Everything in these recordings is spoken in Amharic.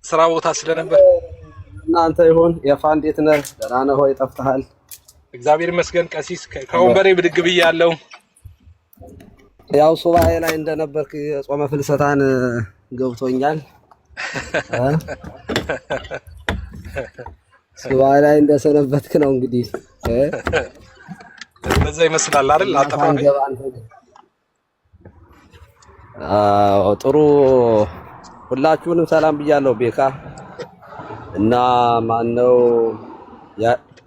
ስራ ቦታ ስለነበር እናንተ ይሁን የፋ እንዴት ነህ? ደህና ነህ ሆይ? ጠፍተሃል። እግዚአብሔር ይመስገን ቀሲስ ከወንበሬ ብድግ ብያለሁ። ያው ሱባኤ ላይ እንደነበርክ ጾመ ፍልሰታን ገብቶኛል። ሱባኤ ላይ እንደሰነበትክ ነው እንግዲህ እንደዛ ይመስላል አይደል? አጠፋኝ። ጥሩ ሁላችሁንም ሰላም ብያለሁ። ቤካ እና ማነው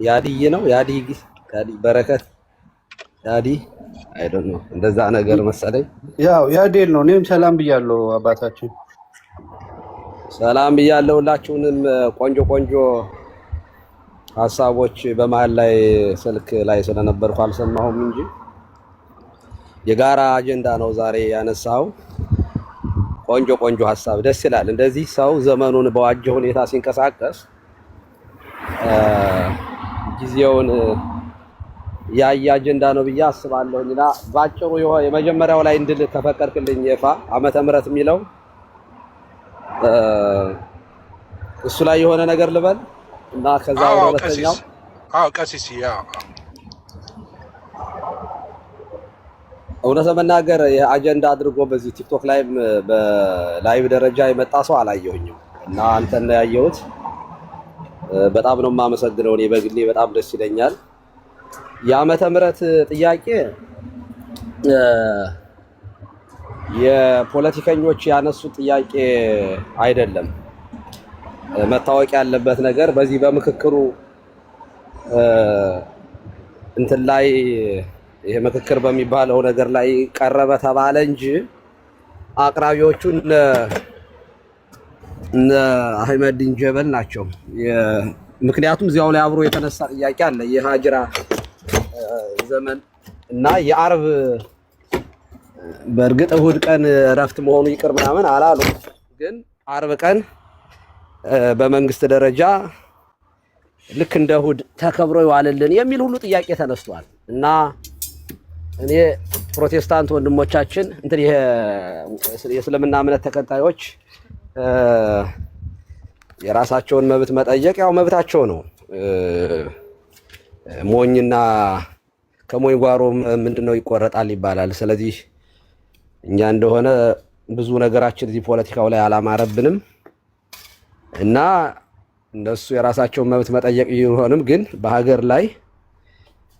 ያዲይ ነው ያዲ በረከት ያዲ አይ ዶንት ኖ እንደዛ ነገር መሰለኝ። ያው ያዴል ነው። እኔም ሰላም ብያለሁ አባታችን። ሰላም ብያለሁ ሁላችሁንም። ቆንጆ ቆንጆ ሀሳቦች በመሃል ላይ ስልክ ላይ ስለነበርኩ አልሰማሁም እንጂ የጋራ አጀንዳ ነው ዛሬ ያነሳው። ቆንጆ ቆንጆ ሀሳብ ደስ ይላል። እንደዚህ ሰው ዘመኑን በዋጀ ሁኔታ ሲንቀሳቀስ ጊዜውን ያየ አጀንዳ ነው ብዬ አስባለሁና ባጭሩ የመጀመሪያው ላይ እንድል ተፈቀድክልኝ የፋ ዓመተ ምህረት የሚለው እሱ ላይ የሆነ ነገር ልበል እና ከዛ ወደ ሁለተኛው ቀሲስ እውነት ለመናገር የአጀንዳ አድርጎ በዚህ ቲክቶክ ላይ በላይቭ ደረጃ የመጣ ሰው አላየሁኝም እና አንተን ነው ያየሁት። በጣም ነው የማመሰግነው። እኔ በግሌ በጣም ደስ ይለኛል። የዓመተ ምህረት ጥያቄ የፖለቲከኞች ያነሱት ጥያቄ አይደለም። መታወቅ ያለበት ነገር በዚህ በምክክሩ እንትን ላይ ይሄ ምክክር በሚባለው ነገር ላይ ቀረበ ተባለ እንጂ አቅራቢዎቹ እነ አህመዲን ጀበል ናቸው። ምክንያቱም እዚያው ላይ አብሮ የተነሳ ጥያቄ አለ። የሃጅራ ዘመን እና የአርብ በእርግጥ እሁድ ቀን እረፍት መሆኑ ይቅር ምናምን አላሉ፣ ግን አርብ ቀን በመንግስት ደረጃ ልክ እንደ እሁድ ተከብሮ ይዋልልን የሚል ሁሉ ጥያቄ ተነስቷል እና እኔ ፕሮቴስታንት ወንድሞቻችን እንትን ይሄ የእስልምና እምነት ተከታዮች የራሳቸውን መብት መጠየቅ ያው መብታቸው ነው። ሞኝና ከሞኝ ጓሮ ምንድነው ይቆረጣል ይባላል። ስለዚህ እኛ እንደሆነ ብዙ ነገራችን እዚህ ፖለቲካው ላይ አላማረብንም እና እነሱ የራሳቸውን መብት መጠየቅ ይሆንም፣ ግን በሀገር ላይ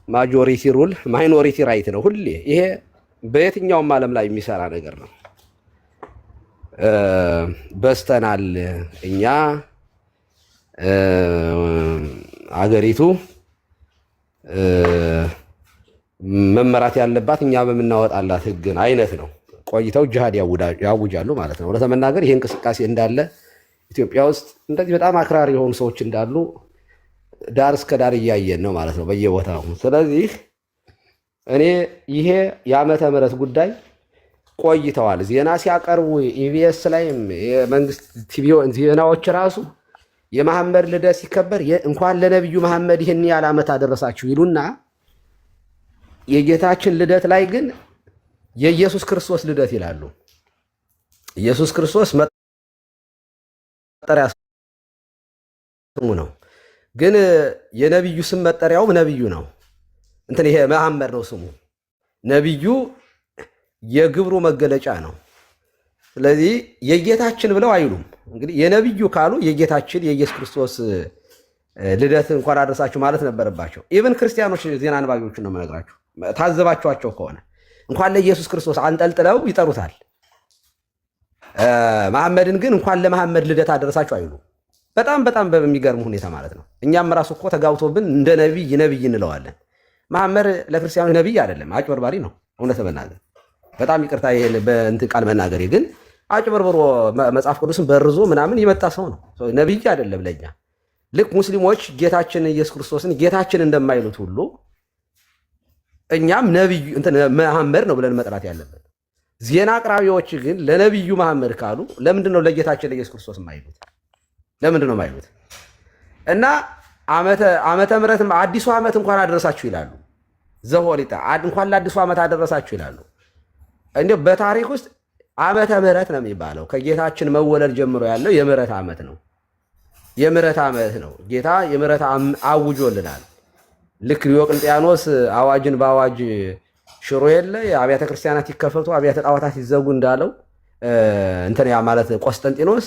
ማጆሪቲ ሩል ማይኖሪቲ ራይት ነው። ሁሌ ይሄ በየትኛውም ዓለም ላይ የሚሰራ ነገር ነው። በስተናል እኛ አገሪቱ መመራት ያለባት እኛ በምናወጣላት ህግን አይነት ነው። ቆይተው ጂሃድ ያውጃሉ ማለት ነው። ለተመናገር ይሄ እንቅስቃሴ እንዳለ ኢትዮጵያ ውስጥ እንደዚህ በጣም አክራሪ የሆኑ ሰዎች እንዳሉ ዳር እስከ ዳር እያየን ነው ማለት ነው በየቦታው። ስለዚህ እኔ ይሄ የዓመተ ምህረት ጉዳይ ቆይተዋል ዜና ሲያቀርቡ ኢቢኤስ ላይም የመንግስት ቲቪ ዜናዎች ራሱ የመሐመድ ልደት ሲከበር እንኳን ለነብዩ መሐመድ ይሄን ያህል ዓመት አደረሳችሁ ይሉና የጌታችን ልደት ላይ ግን የኢየሱስ ክርስቶስ ልደት ይላሉ። ኢየሱስ ክርስቶስ መጠሪያ ስሙ ነው፣ ግን የነብዩ ስም መጠሪያውም ነብዩ ነው። እንትን ይሄ መሐመድ ነው ስሙ። ነብዩ የግብሩ መገለጫ ነው። ስለዚህ የጌታችን ብለው አይሉም። እንግዲህ የነብዩ ካሉ የጌታችን የኢየሱስ ክርስቶስ ልደት እንኳን አደረሳችሁ ማለት ነበረባቸው። ኢቭን ክርስቲያኖች ዜና አንባቢዎችን ነው የምነግራችሁ። ታዘባችኋቸው ከሆነ እንኳን ለኢየሱስ ክርስቶስ አንጠልጥለው ይጠሩታል። መሐመድን ግን እንኳን ለመሐመድ ልደት አደረሳችሁ አይሉ። በጣም በጣም በሚገርም ሁኔታ ማለት ነው። እኛም ራሱ እኮ ተጋብቶብን እንደ ነብይ እንለዋለን። መሐመድ ለክርስቲያኖች ነብይ አይደለም፣ አጭበርባሪ ነው። እውነት መናገር በጣም ይቅርታ ይሄን በእንትን ቃል መናገሬ፣ ግን አጭበርብሮ መጽሐፍ ቅዱስን በርዞ ምናምን የመጣ ሰው ነው። ነብይ አይደለም ለኛ። ልክ ሙስሊሞች ጌታችን ኢየሱስ ክርስቶስን ጌታችን እንደማይሉት ሁሉ እኛም ነብዩ እንትን መሐመድ ነው ብለን መጥራት ያለብን። ዜና አቅራቢዎች ግን ለነብዩ መሐመድ ካሉ ለምንድን ነው ለጌታችን ለኢየሱስ ክርስቶስ የማይሉት? ለምንድን ነው የማይሉት? እና ዓመተ ምህረትም አዲሱ ዓመት እንኳን አደረሳችሁ ይላሉ። ዘሆሊጣ እንኳን ለአዲሱ ዓመት አደረሳችሁ ይላሉ። እንዴ በታሪክ ውስጥ ዓመተ ምህረት ነው የሚባለው። ከጌታችን መወለድ ጀምሮ ያለው የምህረት ዓመት ነው። የምህረት ዓመት ነው። ጌታ የምህረት አውጆልናል። ልክ ዲዮቅልጥያኖስ አዋጅን በአዋጅ ሽሮ የለ የአብያተ ክርስቲያናት ይከፈቱ አብያተ ጣዖታት ይዘጉ እንዳለው እንትን ያ ማለት ቆስጠንጢኖስ፣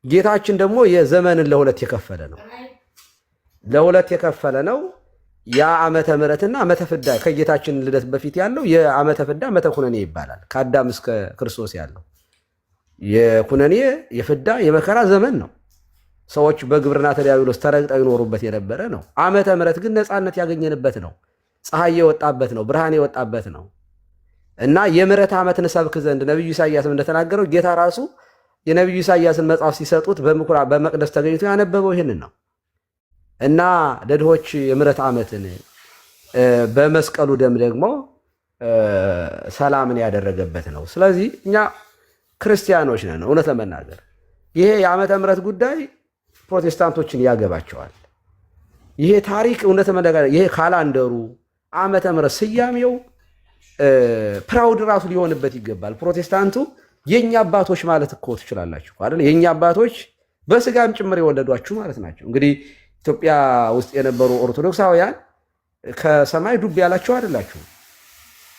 ጌታችን ደግሞ የዘመንን ለሁለት የከፈለ ነው። ለሁለት የከፈለ ነው። ያ ዓመተ ምሕረትና ዓመተ ፍዳ ከጌታችን ልደት በፊት ያለው የዓመተ ፍዳ ዓመተ ኩነኔ ይባላል። ከአዳም እስከ ክርስቶስ ያለው የኩነኔ የፍዳ የመከራ ዘመን ነው። ሰዎች በግብርና ዲያብሎስ ተረግጠው ይኖሩበት የነበረ ነው። ዓመተ ምሕረት ግን ነፃነት ያገኘንበት ነው። ፀሐይ የወጣበት ነው። ብርሃን የወጣበት ነው እና የምሕረት ዓመት እንሰብክ ዘንድ ነቢዩ ኢሳያስም እንደተናገረው ጌታ ራሱ የነቢዩ ኢሳያስን መጽሐፍ ሲሰጡት በመቅደስ ተገኝቶ ያነበበው ይህንን ነው እና ለድሆች የምሕረት ዓመትን በመስቀሉ ደም ደግሞ ሰላምን ያደረገበት ነው። ስለዚህ እኛ ክርስቲያኖች ነን። እውነት ለመናገር ይሄ የዓመተ ምሕረት ጉዳይ ፕሮቴስታንቶችን ያገባቸዋል። ይሄ ታሪክ እውነት ለመናገር ይሄ ካላንደሩ ዓመተ ምሕረት ስያሜው ፕራውድ ራሱ ሊሆንበት ይገባል። ፕሮቴስታንቱ የኛ አባቶች ማለት እኮ ትችላላችሁ አይደል? የኛ አባቶች በስጋም ጭምር የወለዷችሁ ማለት ናቸው። እንግዲህ ኢትዮጵያ ውስጥ የነበሩ ኦርቶዶክሳውያን ከሰማይ ዱብ ያላችሁ አይደላችሁ።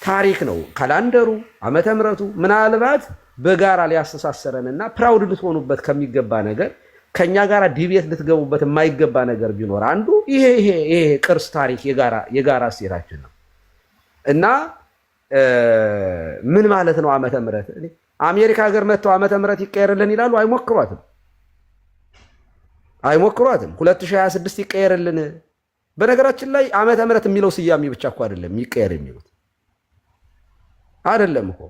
ታሪክ ነው ካላንደሩ ዓመተ ምሕረቱ። ምናልባት በጋራ ሊያስተሳሰረንና ፕራውድ ልትሆኑበት ከሚገባ ነገር ከኛ ጋር ዲቤት ልትገቡበት የማይገባ ነገር ቢኖር አንዱ ይሄ ቅርስ ታሪክ የጋራ እሴታችን ነው እና ምን ማለት ነው ዓመተ ምሕረት? አሜሪካ ሀገር መጥተው ዓመተ ምሕረት ይቀየርልን ይላሉ። አይሞክሯትም። 2026 ይቀየርልን። በነገራችን ላይ ዓመተ ምሕረት የሚለው ስያሜ ብቻ እኮ አይደለም ይቀየር የሚሉት አይደለም እኮ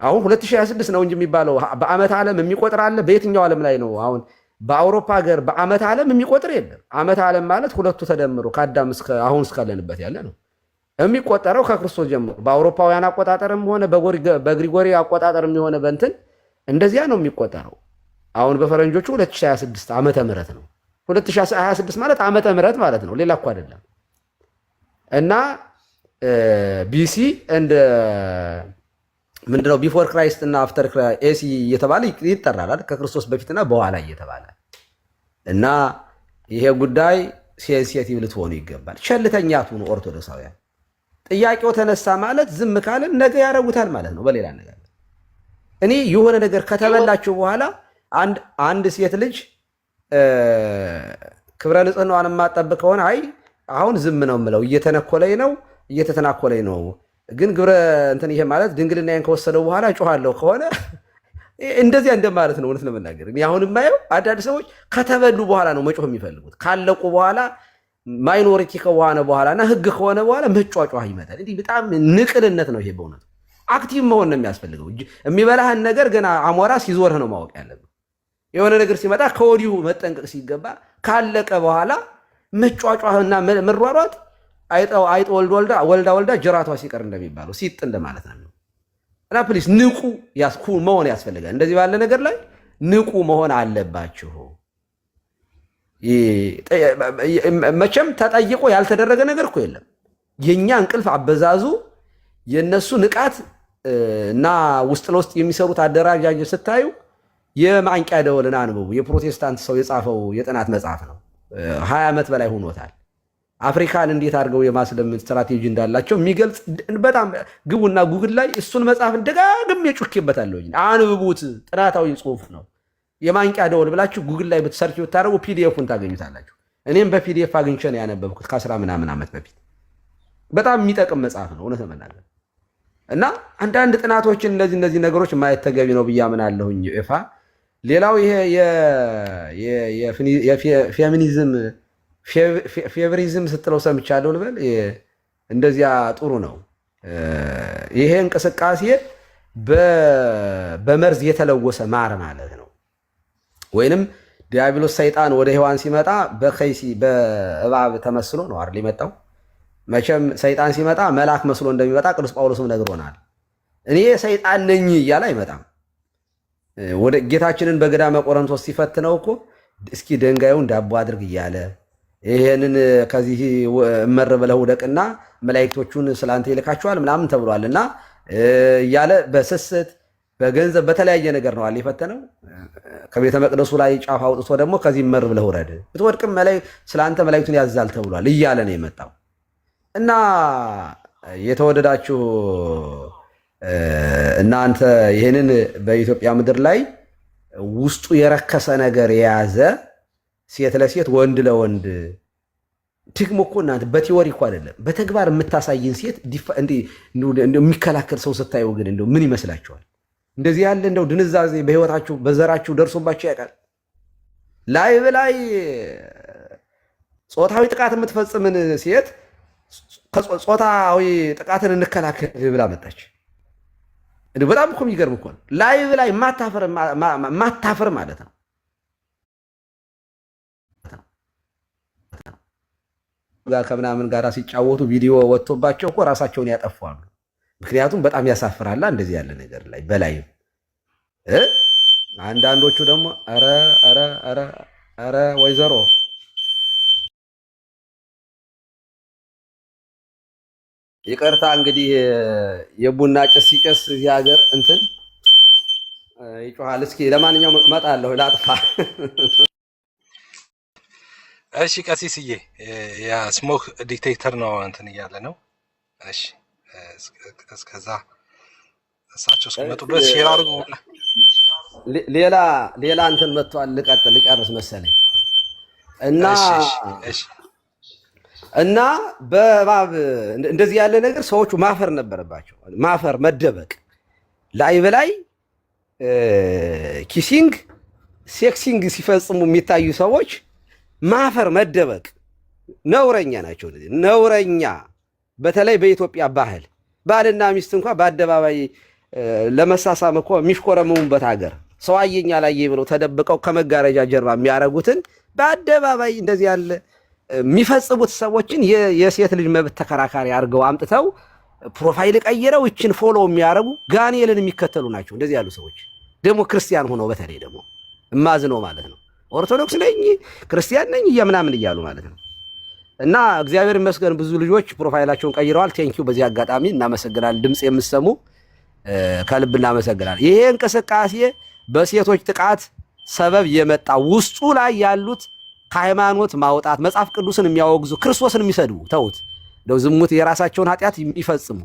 አሁን 2026 ነው እንጂ የሚባለው በዓመት ዓለም የሚቆጥር አለ? በየትኛው ዓለም ላይ ነው? አሁን በአውሮፓ ሀገር በዓመት ዓለም የሚቆጥር የለም። ዓመት ዓለም ማለት ሁለቱ ተደምሮ ከአዳም እስከ አሁን እስካለንበት ያለ ነው የሚቆጠረው ከክርስቶስ ጀምሮ። በአውሮፓውያን አቆጣጠርም ሆነ በግሪጎሪ አቆጣጠርም የሆነ በእንትን እንደዚያ ነው የሚቆጠረው። አሁን በፈረንጆቹ 2026 ዓመተ ምሕረት ነው። 2026 ማለት ዓመተ ምሕረት ማለት ነው፣ ሌላ እኮ አይደለም። እና ቢሲ እንደ ምንድነው ቢፎር ክራይስት እና አፍተር ኤሲ እየተባለ ይጠራል፣ ከክርስቶስ በፊትና በኋላ እየተባለ እና ይሄ ጉዳይ ሴንሲቲቭ ልትሆኑ ይገባል። ቸልተኛ አትሁኑ ኦርቶዶክሳውያን። ጥያቄው ተነሳ ማለት ዝም ካልን ነገ ያረጉታል ማለት ነው። በሌላ ነገር እኔ የሆነ ነገር ከተበላችሁ በኋላ አንድ ሴት ልጅ ክብረ ንጽህናዋን የማጠብቅ ከሆነ አይ አሁን ዝም ነው የምለው እየተተናኮለኝ ነው ግን ግብረ እንትን ይሄ ማለት ድንግልናዬን ከወሰደው በኋላ እጮሃለሁ ከሆነ እንደዚያ እንደማለት ነው። እውነት ለመናገር እኔ አሁን የማየው አንዳንድ ሰዎች ከተበሉ በኋላ ነው መጮህ የሚፈልጉት። ካለቁ በኋላ ማይኖሪቲ ከሆነ በኋላና ህግ ከሆነ በኋላ መጫጫህ ይመጣል። እንዲህ በጣም ንቅልነት ነው ይሄ። በእውነቱ አክቲቭ መሆን ነው የሚያስፈልገው። የሚበላህን ነገር ገና አሞራ ሲዞርህ ነው ማወቅ ያለብህ። የሆነ ነገር ሲመጣ ከወዲሁ መጠንቀቅ ሲገባ ካለቀ በኋላ መጫጫህና መሯሯጥ አይጥ ወልዳ ጅራቷ ሲቀር እንደሚባለው ሲጥ እንደማለት ነው። እና ፕሊስ ንቁ መሆን ያስፈልጋል። እንደዚህ ባለ ነገር ላይ ንቁ መሆን አለባችሁ። መቼም ተጠይቆ ያልተደረገ ነገር እኮ የለም። የኛ እንቅልፍ አበዛዙ የነሱ ንቃት እና ውስጥ ለውስጥ የሚሰሩት አደራጃጀት ስታዩ የማንቂያ ደወልን አንብቡ። የፕሮቴስታንት ሰው የጻፈው የጥናት መጽሐፍ ነው። 20 ዓመት በላይ ሆኖታል። አፍሪካን እንዴት አድርገው የማስለመድ ስትራቴጂ እንዳላቸው የሚገልጽ በጣም ግቡና ጉግል ላይ እሱን መጽሐፍ ደጋግሜ ጩኬበታለሁ። አንብቡት። ጥናታዊ ጽሁፍ ነው። የማንቂያ ደወል ብላችሁ ጉግል ላይ ብትሰርች ብታደርጉ ፒዲኤፉን ታገኙታላችሁ። እኔም በፒዲኤፍ አግኝቼ ነው ያነበብኩት ከ10 ምናምን ዓመት በፊት። በጣም የሚጠቅም መጽሐፍ ነው እውነት ለመናገር እና አንዳንድ ጥናቶችን እነዚህ ነገሮች ማየት ተገቢ ነው ብዬ አምናለሁኝ። ይፋ ሌላው ይሄ የፌሚኒዝም ፌቨሪዝም ስትለው ሰምቻለሁ ልበል። እንደዚያ ጥሩ ነው። ይሄ እንቅስቃሴ በመርዝ የተለወሰ ማር ማለት ነው። ወይንም ዲያብሎስ ሰይጣን ወደ ሔዋን ሲመጣ በእባብ ተመስሎ ነው አይደል የመጣው። መቼም ሰይጣን ሲመጣ መልአክ መስሎ እንደሚመጣ ቅዱስ ጳውሎስም ነግሮናል። እኔ ሰይጣን ነኝ እያለ አይመጣም። ወደ ጌታችንን በገዳመ ቆሮንቶስ ሲፈትነው እኮ እስኪ ድንጋዩን ዳቦ አድርግ እያለ ይሄንን ከዚህ እመር ብለህ ውደቅና መላእክቶቹን ስላንተ ይልካቸዋል ምናምን ተብሏልና እያለ በስስት በገንዘብ በተለያየ ነገር ነው አለ የፈተነው። ከቤተ መቅደሱ ላይ ጫፍ አውጥቶ ደግሞ ከዚህ መር ብለህ ውረድ ብትወድቅም ስለአንተ መላእክቱን ያዛል ተብሏል እያለ ነው የመጣው። እና የተወደዳችሁ እናንተ ይህንን በኢትዮጵያ ምድር ላይ ውስጡ የረከሰ ነገር የያዘ ሴት ለሴት ወንድ ለወንድ ደግሞ እኮ እናንተ በቲዎሪ እኮ አይደለም በተግባር የምታሳይን ሴት የሚከላከል ሰው ስታዩ ግን እንደው ምን ይመስላችኋል? እንደዚህ ያለ እንደው ድንዛዜ በህይወታችሁ በዘራችሁ ደርሶባችሁ ያውቃል? ላይ በላይ ጾታዊ ጥቃት የምትፈጽምን ሴት ጾታዊ ጥቃትን እንከላከል ብላ መጣች። በጣም እኮ የሚገርም እኮ ነው። ላይ በላይ ማታፈር ማለት ነው። ጋር ከምናምን ጋር ሲጫወቱ ቪዲዮ ወጥቶባቸው እኮ ራሳቸውን ያጠፋሉ። ምክንያቱም በጣም ያሳፍራላ እንደዚህ ያለ ነገር ላይ በላይ አንዳንዶቹ ደግሞ ኧረ ወይዘሮ ይቅርታ እንግዲህ የቡና ጭስ ሲጨስ እዚህ ሀገር እንትን ይጮሃል። እስኪ ለማንኛውም እመጣለሁ ላጥፋ። እሺ ቀሲስዬ ያ ስሞክ ዲክቴተር ነው እንትን እያለ ነው። እሺ እስከዛ እሳቸው እስከመጡ ድረስ ሼር አድርጉ። ሌላ እንትን መጥቷል። ልጨርስ መሰለኝ እና በባብ እንደዚህ ያለ ነገር ሰዎቹ ማፈር ነበረባቸው። ማፈር፣ መደበቅ፣ ላይ በላይ ኪሲንግ ሴክሲንግ ሲፈጽሙ የሚታዩ ሰዎች ማፈር፣ መደበቅ ነውረኛ ናቸው። ነውረኛ በተለይ በኢትዮጵያ ባህል ባልና ሚስት እንኳን በአደባባይ ለመሳሳም እኮ የሚሽኮረመሙበት ሀገር ሰው አየኝ አላየኝ ብለው ተደብቀው ከመጋረጃ ጀርባ የሚያረጉትን በአደባባይ እንደዚህ ያለ የሚፈጽሙት ሰዎችን የሴት ልጅ መብት ተከራካሪ አድርገው አምጥተው ፕሮፋይል ቀይረው እችን ፎሎ የሚያረጉ ጋኔልን የሚከተሉ ናቸው። እንደዚህ ያሉ ሰዎች ደግሞ ክርስቲያን ሆነው በተለይ ደግሞ እማዝነው ማለት ነው ኦርቶዶክስ ነኝ ክርስቲያን ነኝ ምናምን እያሉ ማለት ነው። እና እግዚአብሔር ይመስገን ብዙ ልጆች ፕሮፋይላቸውን ቀይረዋል። ቴንኪው በዚህ አጋጣሚ እናመሰግናለን። ድምፅ የምትሰሙ ከልብ እናመሰግናለን። ይሄ እንቅስቃሴ በሴቶች ጥቃት ሰበብ የመጣ ውስጡ ላይ ያሉት ሃይማኖት ማውጣት መጽሐፍ ቅዱስን የሚያወግዙ ክርስቶስን የሚሰድቡ ተውት፣ እንደው ዝሙት የራሳቸውን ኃጢአት የሚፈጽሙ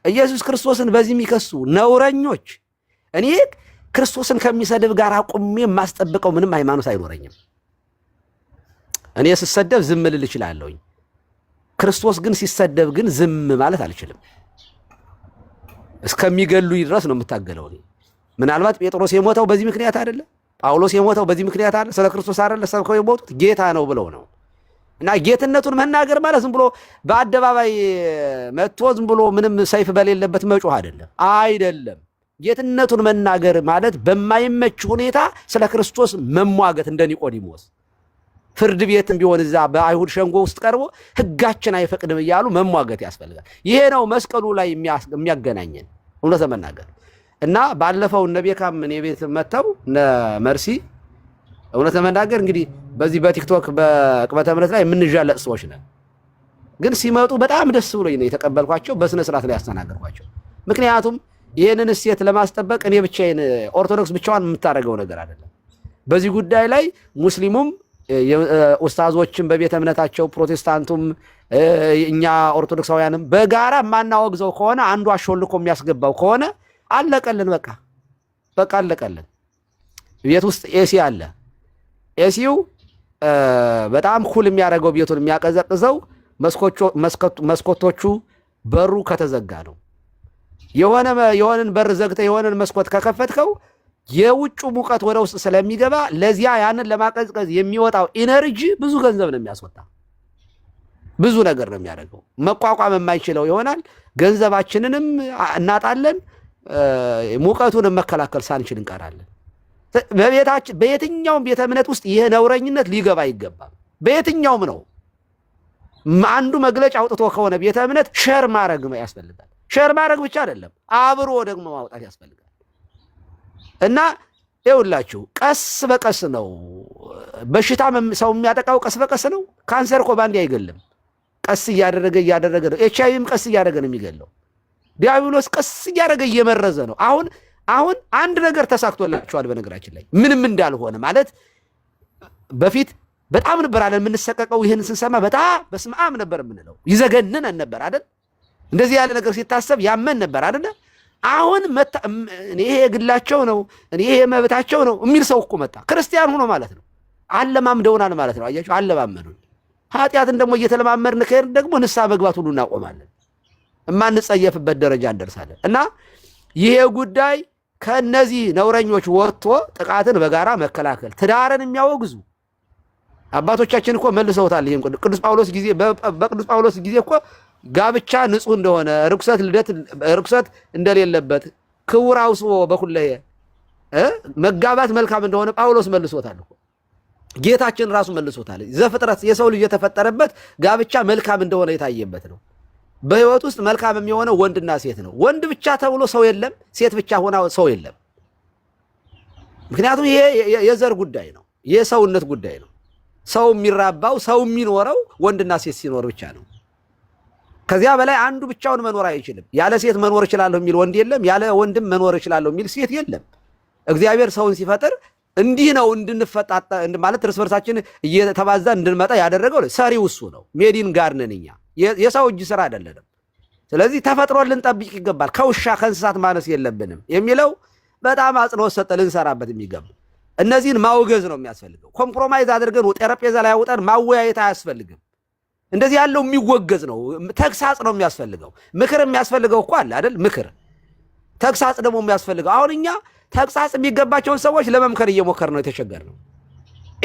ኢየሱስ ክርስቶስን በዚህ የሚከሱ ነውረኞች እኔ ክርስቶስን ከሚሰድብ ጋር አቁሜ የማስጠብቀው ምንም ሃይማኖት አይኖረኝም። እኔ ስሰደብ ዝም ልል እችላለሁኝ። ክርስቶስ ግን ሲሰደብ ግን ዝም ማለት አልችልም። እስከሚገሉኝ ድረስ ነው የምታገለው። ምናልባት ጴጥሮስ የሞተው በዚህ ምክንያት አይደለም፣ ጳውሎስ የሞተው በዚህ ምክንያት አይደለም። ስለ ክርስቶስ አይደለም ሰብከው የሞቱት ጌታ ነው ብለው ነው። እና ጌትነቱን መናገር ማለት ዝም ብሎ በአደባባይ መጥቶ ዝም ብሎ ምንም ሰይፍ በሌለበት መጮህ አይደለም። ጌትነቱን መናገር ማለት በማይመች ሁኔታ ስለ ክርስቶስ መሟገት፣ እንደ ኒቆዲሞስ ፍርድ ቤትም ቢሆን እዛ በአይሁድ ሸንጎ ውስጥ ቀርቦ ሕጋችን አይፈቅድም እያሉ መሟገት ያስፈልጋል። ይሄ ነው መስቀሉ ላይ የሚያገናኘን እውነት መናገር። እና ባለፈው እነ ቤካም እኔ ቤት መጥተው እነ መርሲ እውነት መናገር እንግዲህ በዚህ በቲክቶክ በቅበተ እምነት ላይ የምንዣለጥ ሰዎች ነን። ግን ሲመጡ በጣም ደስ ብሎኝ ነው የተቀበልኳቸው፣ በስነ ስርዓት ላይ ያስተናገርኳቸው። ምክንያቱም ይህንን እሴት ለማስጠበቅ እኔ ብቻዬን ኦርቶዶክስ ብቻዋን የምታደርገው ነገር አይደለም። በዚህ ጉዳይ ላይ ሙስሊሙም ኡስታዞችም በቤተ እምነታቸው ፕሮቴስታንቱም እኛ ኦርቶዶክሳውያንም በጋራ የማናወግዘው ከሆነ አንዱ አሾልኮ የሚያስገባው ከሆነ አለቀልን። በቃ አለቀልን። ቤት ውስጥ ኤሲ አለ። ኤሲው በጣም ኩል የሚያደርገው ቤቱን የሚያቀዘቅዘው መስኮቶቹ በሩ ከተዘጋ ነው። የሆነን በር ዘግተህ የሆነን መስኮት ከከፈትከው የውጩ ሙቀት ወደ ውስጥ ስለሚገባ ለዚያ ያንን ለማቀዝቀዝ የሚወጣው ኢነርጂ ብዙ ገንዘብ ነው የሚያስወጣ፣ ብዙ ነገር ነው የሚያደርገው። መቋቋም የማይችለው ይሆናል። ገንዘባችንንም እናጣለን። ሙቀቱን መከላከል ሳንችል እንቀራለን። በየትኛውም ቤተ እምነት ውስጥ ይሄ ነውረኝነት ሊገባ አይገባም። በየትኛውም ነው። አንዱ መግለጫ አውጥቶ ከሆነ ቤተ እምነት ሸር ማድረግ ያስፈልጋል። ሸር ማድረግ ብቻ አይደለም፣ አብሮ ደግሞ ማውጣት ያስፈልጋል። እና ይኸውላችሁ ቀስ በቀስ ነው በሽታ ሰው የሚያጠቃው፣ ቀስ በቀስ ነው። ካንሰር እኮ ባንዴ አይገልም። ቀስ እያደረገ ነው። ኤችአይቪም ቀስ እያደረገ ነው የሚገለው። ዲያብሎስ ቀስ እያደረገ እየመረዘ ነው። አሁን አሁን አንድ ነገር ተሳክቶላቸዋል። በነገራችን ላይ ምንም እንዳልሆነ ማለት በፊት በጣም ነበር አለን የምንሰቀቀው። ይህን ስንሰማ በጣም በስመ አብ ነበር የምንለው፣ ይዘገነን ነበር አይደል? እንደዚህ ያለ ነገር ሲታሰብ ያመን ነበር አይደል? አሁን ይሄ የግላቸው ነው፣ ይሄ የመብታቸው ነው የሚል ሰው እኮ መጣ። ክርስቲያን ሆኖ ማለት ነው። አለማምደውናል ማለት ነው። አያችሁ፣ አለማመዱን። ኃጢአትን ደግሞ እየተለማመድን ከሄድን ደግሞ ንስሐ መግባት ሁሉ እናቆማለን፣ የማንጸየፍበት ደረጃ እንደርሳለን። እና ይሄ ጉዳይ ከነዚህ ነውረኞች ወጥቶ ጥቃትን በጋራ መከላከል፣ ትዳርን የሚያወግዙ አባቶቻችን እኮ መልሰውታል። ይሄን ቅዱስ ጳውሎስ ጊዜ በቅዱስ ጳውሎስ ጊዜ እኮ ጋብቻ ንጹህ እንደሆነ ርኩሰት እንደሌለበት ክቡር አውስቦ በኩለየ መጋባት መልካም እንደሆነ ጳውሎስ መልሶታል እኮ። ጌታችን ራሱ መልሶታል። ዘፍጥረት የሰው ልጅ የተፈጠረበት ጋብቻ መልካም እንደሆነ የታየበት ነው። በህይወት ውስጥ መልካም የሚሆነው ወንድና ሴት ነው። ወንድ ብቻ ተብሎ ሰው የለም፣ ሴት ብቻ ሆና ሰው የለም። ምክንያቱም ይሄ የዘር ጉዳይ ነው፣ የሰውነት ጉዳይ ነው። ሰው የሚራባው ሰው የሚኖረው ወንድና ሴት ሲኖር ብቻ ነው። ከዚያ በላይ አንዱ ብቻውን መኖር አይችልም። ያለ ሴት መኖር እችላለሁ የሚል ወንድ የለም፣ ያለ ወንድም መኖር እችላለሁ የሚል ሴት የለም። እግዚአብሔር ሰውን ሲፈጥር እንዲህ ነው እንድንፈጣጣ ማለት እርስ በርሳችን እየተባዛ እንድንመጣ ያደረገው ሰሪው እሱ ነው። ሜዲን ጋርነን እኛ የሰው እጅ ስራ አይደለንም። ስለዚህ ተፈጥሮን ልንጠብቅ ይገባል። ከውሻ ከእንስሳት ማነስ የለብንም የሚለው በጣም አጽንኦት ሰጠ ልንሰራበት የሚገባ። እነዚህን ማውገዝ ነው የሚያስፈልገው። ኮምፕሮማይዝ አድርገን ጠረጴዛ ላይ አውጠን ማወያየት አያስፈልግም። እንደዚህ ያለው የሚወገዝ ነው። ተግሳጽ ነው የሚያስፈልገው። ምክር የሚያስፈልገው እኮ አለ አይደል? ምክር ተግሳጽ ደግሞ የሚያስፈልገው። አሁን እኛ ተግሳጽ የሚገባቸውን ሰዎች ለመምከር እየሞከር ነው የተቸገርነው።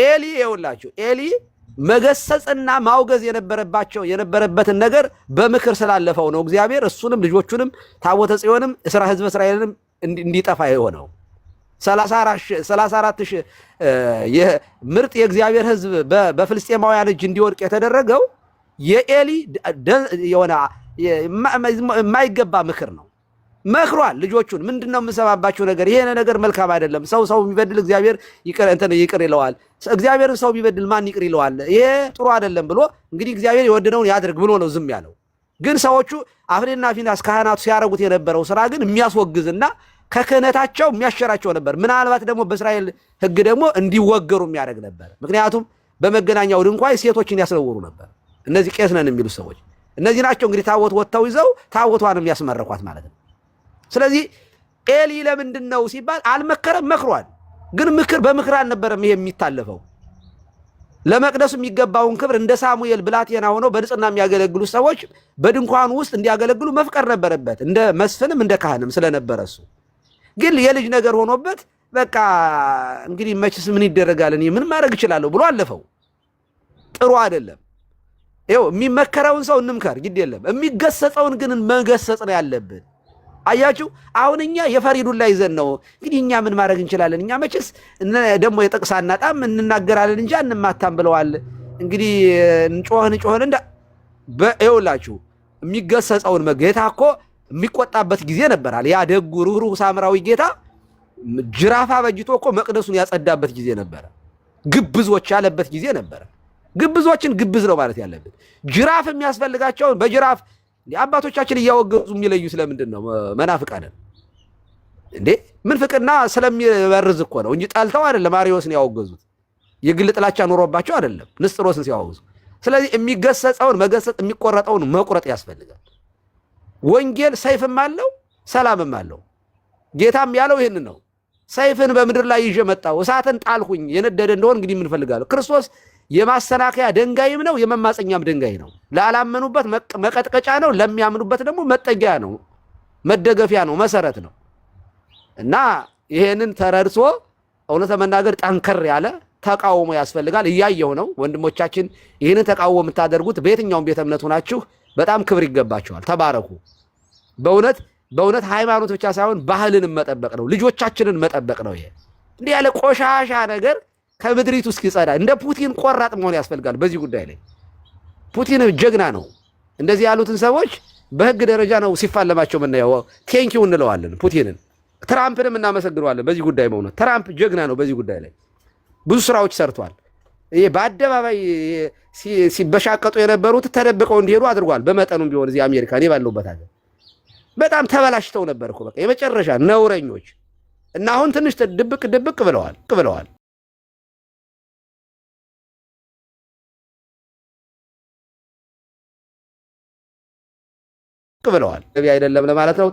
ኤሊ ይኸውላችሁ፣ ኤሊ መገሰጽና ማውገዝ የነበረበትን ነገር በምክር ስላለፈው ነው እግዚአብሔር እሱንም ልጆቹንም ታቦተ ጽዮንም ህዝበ እስራኤልንም እንዲጠፋ የሆነው። 34,000 ምርጥ የእግዚአብሔር ህዝብ በፍልስጤማውያን እጅ እንዲወድቅ የተደረገው የኤሊ የሆነ የማይገባ ምክር ነው። መክሯል ልጆቹን። ምንድነው የምሰማባቸው ነገር? ይሄ ነገር መልካም አይደለም። ሰው የሚበድል እግዚአብሔር ይቅር ይለዋል። እግዚአብሔርን ሰው የሚበድል ማን ይቅር ይለዋል? ይሄ ጥሩ አይደለም ብሎ እንግዲህ እግዚአብሔር የወደደውን ያድርግ ብሎ ነው ዝም ያለው። ግን ሰዎቹ አፍኔና ፊናስ ካህናቱ ሲያረጉት የነበረው ስራ ግን የሚያስወግዝና ከክህነታቸው የሚያሸራቸው ነበር። ምናልባት ደግሞ በእስራኤል ህግ ደግሞ እንዲወገሩ የሚያደርግ ነበር። ምክንያቱም በመገናኛው ድንኳን ሴቶችን ያስነውሩ ነበር። እነዚህ ቄስ ነን የሚሉት ሰዎች እነዚህ ናቸው። እንግዲህ ታቦት ወጥተው ይዘው ታቦቷንም ያስመረኳት ማለት ነው። ስለዚህ ኤሊ ለምንድን ነው ሲባል አልመከረም፣ መክሯል። ግን በምክር አልነበረም ይሄ የሚታለፈው። ለመቅደሱ የሚገባውን ክብር እንደ ሳሙኤል ብላቴና ሆነው በንጽህና የሚያገለግሉ ሰዎች በድንኳኑ ውስጥ እንዲያገለግሉ መፍቀር ነበረበት፣ እንደ መስፍንም እንደ ካህንም ስለነበረ እሱ። ግን የልጅ ነገር ሆኖበት በቃ እንግዲህ መችስ ምን ይደረጋል እኔ ምን ማድረግ እችላለሁ ብሎ አለፈው። ጥሩ አይደለም። ይኸው የሚመከረውን ሰው እንምከር ግድ የለም፣ የሚገሰጸውን ግን መገሰጽ ነው ያለብን። አያችሁ፣ አሁን እኛ የፈሪዱን ላይ ይዘን ነው እንግዲህ እኛ ምን ማድረግ እንችላለን? እኛ መችስ ደግሞ የጥቅስ አናጣም እንናገራለን እንጂ አንማታም ብለዋል። እንግዲህ እንጮህን ይኸውላችሁ የሚገሰጸውን ጌታ እኮ የሚቆጣበት ጊዜ ነበራል። ያ ደጉ ሩህሩህ ሳምራዊ ጌታ ጅራፍ አበጅቶ እኮ መቅደሱን ያጸዳበት ጊዜ ነበረ። ግብዞች ያለበት ጊዜ ነበረ። ግብዞችን ግብዝ ነው ማለት ያለብን። ጅራፍ የሚያስፈልጋቸውን በጅራፍ አባቶቻችን እያወገዙ የሚለዩ ስለምንድን ነው? መናፍቃንን እንዴ ምንፍቅና ስለሚበርዝ እኮ ነው እንጂ ጠልተው አይደለም። አርዮስን ያወገዙት የግል ጥላቻ ኖሮባቸው አይደለም፣ ንስጥሮስን ሲያወግዙ። ስለዚህ የሚገሰጸውን መገሰጽ፣ የሚቆረጠውን መቁረጥ ያስፈልጋል። ወንጌል ሰይፍም አለው ሰላምም አለው። ጌታም ያለው ይህንን ነው። ሰይፍን በምድር ላይ ይዤ መጣሁ፣ እሳትን ጣልሁኝ፣ የነደደ እንደሆን እንግዲህ ምን ፈልጋለሁ? ክርስቶስ የማሰናከያ ድንጋይም ነው የመማፀኛም ድንጋይ ነው። ላላመኑበት መቀጥቀጫ ነው፣ ለሚያምኑበት ደግሞ መጠጊያ ነው፣ መደገፊያ ነው፣ መሰረት ነው። እና ይሄንን ተረድቶ እውነት ለመናገር ጠንከር ያለ ተቃውሞ ያስፈልጋል። እያየው ነው ወንድሞቻችን፣ ይህንን ተቃውሞ የምታደርጉት በየትኛውም ቤተ እምነት ሆናችሁ በጣም ክብር ይገባችኋል። ተባረኩ። በእውነት ሃይማኖት ብቻ ሳይሆን ባህልን መጠበቅ ነው፣ ልጆቻችንን መጠበቅ ነው። ይሄ እንዲህ ያለ ቆሻሻ ነገር ከምድሪቱ እስኪጸዳ እንደ ፑቲን ቆራጥ መሆን ያስፈልጋል። በዚህ ጉዳይ ላይ ፑቲን ጀግና ነው። እንደዚህ ያሉትን ሰዎች በህግ ደረጃ ነው ሲፋለማቸው የምናየው። ቴንኪው እንለዋለን ፑቲንን። ትራምፕንም እናመሰግነዋለን በዚህ ጉዳይ። በእውነት ትራምፕ ጀግና ነው በዚህ ጉዳይ ላይ ብዙ ስራዎች ሰርቷል። ይሄ በአደባባይ ሲበሻቀጡ የነበሩት ተደብቀው እንዲሄዱ አድርጓል። በመጠኑም ቢሆን እዚህ አሜሪካ እኔ ባለሁበት ሀገር በጣም ተበላሽተው ነበር እኮ በቃ የመጨረሻ ነውረኞች። እና አሁን ትንሽ ድብቅ ብለዋል። ገቢ አይደለም ለማለት ነው።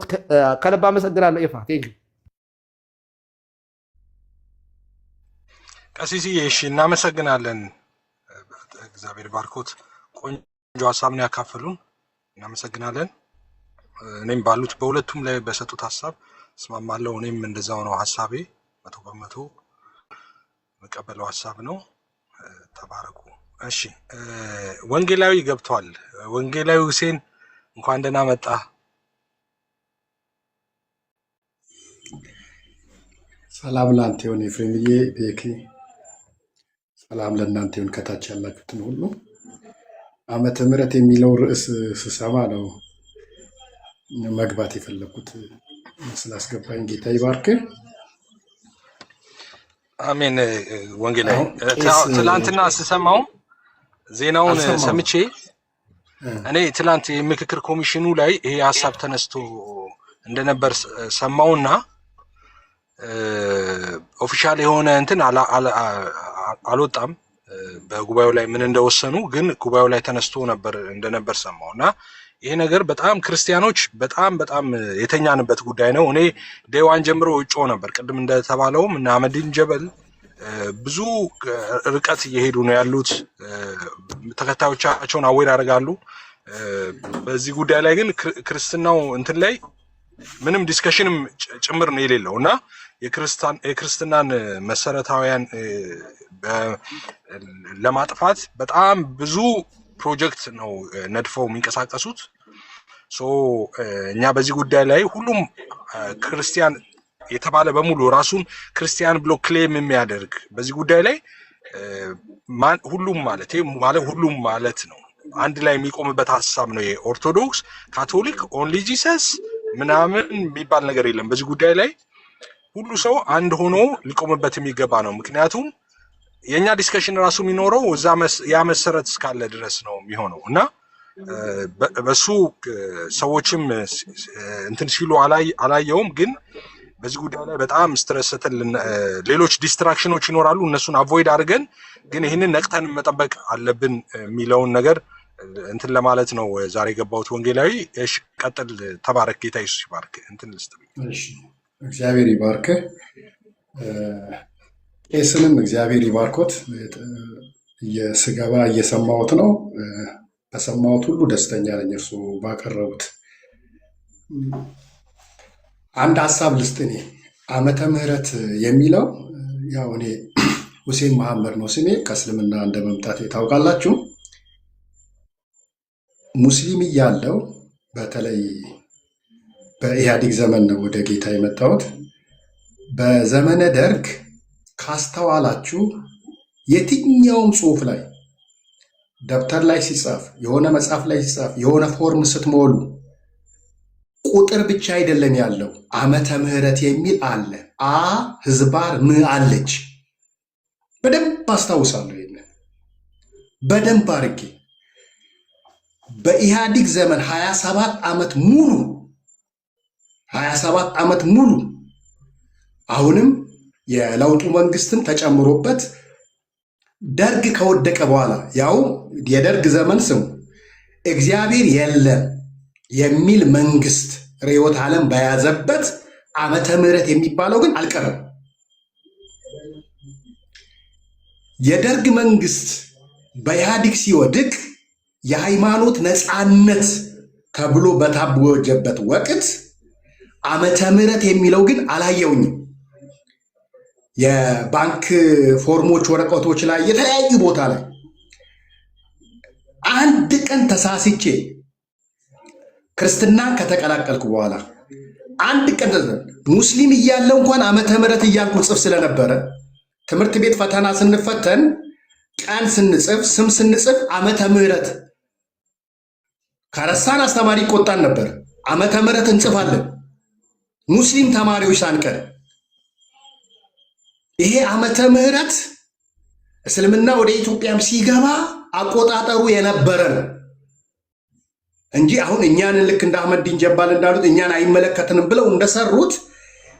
ከልብ አመሰግናለሁ። ይፋ ቴንክ ቀሲስዬ እሺ እናመሰግናለን። እግዚአብሔር ባርኮት ቆንጆ ሀሳብ ነው ያካፈሉን። እናመሰግናለን። እኔም ባሉት በሁለቱም ላይ በሰጡት ሀሳብ እስማማለሁ። እኔም እንደዛው ነው ሀሳቤ 100% መቀበለው ሀሳብ ነው። ተባረኩ። እሺ ወንጌላዊ ገብቷል። ወንጌላዊ ሁሴን እንኳን ደህና መጣ። ሰላም ላንተ ይሁን ኤፍሬምዬ፣ ቤኪ ሰላም ለእናንተ ይሁን። ከታች ያላችሁትን ሁሉ ዓመተ ምሕረት የሚለው ርዕስ ስሰማ ነው መግባት የፈለኩት። ስላስገባኝ ጌታ ይባርክ። አሜን። ወንጌላዊ ትላንትና ስሰማው ዜናውን ሰምቼ እኔ ትላንት የምክክር ኮሚሽኑ ላይ ይሄ ሀሳብ ተነስቶ እንደነበር ሰማውና ኦፊሻል የሆነ እንትን አልወጣም በጉባኤው ላይ ምን እንደወሰኑ፣ ግን ጉባኤው ላይ ተነስቶ እንደነበር ሰማውና ይሄ ነገር በጣም ክርስቲያኖች በጣም የተኛንበት ጉዳይ ነው። እኔ ዴዋን ጀምሮ እጮህ ነበር። ቅድም እንደተባለውም እና አህመዲን ጀበል ብዙ ርቀት እየሄዱ ነው ያሉት፣ ተከታዮቻቸውን አዌር ያደርጋሉ። በዚህ ጉዳይ ላይ ግን ክርስትናው እንትን ላይ ምንም ዲስከሽንም ጭምር ነው የሌለው እና የክርስትናን መሰረታዊያን ለማጥፋት በጣም ብዙ ፕሮጀክት ነው ነድፈው የሚንቀሳቀሱት። እኛ በዚህ ጉዳይ ላይ ሁሉም ክርስቲያን የተባለ በሙሉ ራሱን ክርስቲያን ብሎ ክሌም የሚያደርግ በዚህ ጉዳይ ላይ ሁሉም ማለት ነው አንድ ላይ የሚቆምበት ሀሳብ ነው። የኦርቶዶክስ ካቶሊክ ኦንሊ ጂሰስ ምናምን የሚባል ነገር የለም። በዚህ ጉዳይ ላይ ሁሉ ሰው አንድ ሆኖ ሊቆምበት የሚገባ ነው። ምክንያቱም የኛ ዲስከሽን ራሱ የሚኖረው ያ መሰረት እስካለ ድረስ ነው የሚሆነው እና በሱ ሰዎችም እንትን ሲሉ አላየውም። ግን በዚህ ጉዳይ ላይ በጣም ስትረስተን ሌሎች ዲስትራክሽኖች ይኖራሉ። እነሱን አቮይድ አድርገን ግን ይህንን ነቅተን መጠበቅ አለብን የሚለውን ነገር እንትን ለማለት ነው ዛሬ የገባሁት። ወንጌላዊ እሺ ቀጥል። ተባረክ። ጌታ ኢየሱስ ይባርክ። እንትን ልስጥ። እሺ እግዚአብሔር ይባርክ። ቄስንም እግዚአብሔር ይባርኮት። ስገባ እየሰማሁት ነው። በሰማሁት ሁሉ ደስተኛ ነኝ። እርሱ ባቀረቡት አንድ ሀሳብ ልስጥ። እኔ ዓመተ ምሕረት የሚለው ያው እኔ ሁሴን መሐመድ ነው ስሜ። ከእስልምና እንደ መምጣት ታውቃላችሁ። ሙስሊም እያለሁ በተለይ በኢህአዴግ ዘመን ነው ወደ ጌታ የመጣሁት። በዘመነ ደርግ ካስተዋላችሁ የትኛውም ጽሑፍ ላይ ደብተር ላይ ሲጻፍ፣ የሆነ መጽሐፍ ላይ ሲጻፍ፣ የሆነ ፎርም ስትሞሉ ቁጥር ብቻ አይደለም ያለው፣ ዓመተ ምሕረት የሚል አለ። ህዝባር አለች። በደንብ አስታውሳለሁ። ይሄንን በደንብ አድርጌ በኢህአዴግ ዘመን 27 ዓመት ሙሉ አሁንም የለውጡ መንግስትም ተጨምሮበት ደርግ ከወደቀ በኋላ ያው የደርግ ዘመን ስሙ እግዚአብሔር የለም የሚል መንግስት ርዕዮተ ዓለም በያዘበት ዓመተ ምሕረት የሚባለው ግን አልቀረም። የደርግ መንግስት በኢህአዴግ ሲወድቅ የሃይማኖት ነፃነት ተብሎ በታወጀበት ወቅት ዓመተ ምሕረት የሚለው ግን አላየውኝም። የባንክ ፎርሞች፣ ወረቀቶች ላይ የተለያዩ ቦታ ላይ አንድ ቀን ተሳስቼ ክርስትናን ከተቀላቀልኩ በኋላ አንድ ቀን ሙስሊም እያለው እንኳን ዓመተ ምሕረት እያልኩ ጽፍ ስለነበረ ትምህርት ቤት ፈተና ስንፈተን ቀን ስንጽፍ ስም ስንጽፍ ዓመተ ምሕረት ከረሳን አስተማሪ ይቆጣን ነበር። ዓመተ ምሕረት እንጽፋለን ሙስሊም ተማሪዎች ሳንቀር። ይሄ ዓመተ ምሕረት እስልምና ወደ ኢትዮጵያም ሲገባ አቆጣጠሩ የነበረ ነው እንጂ አሁን እኛን ልክ እንደ አህመዲን ጀባል እንዳሉት እኛን አይመለከትንም ብለው እንደሰሩት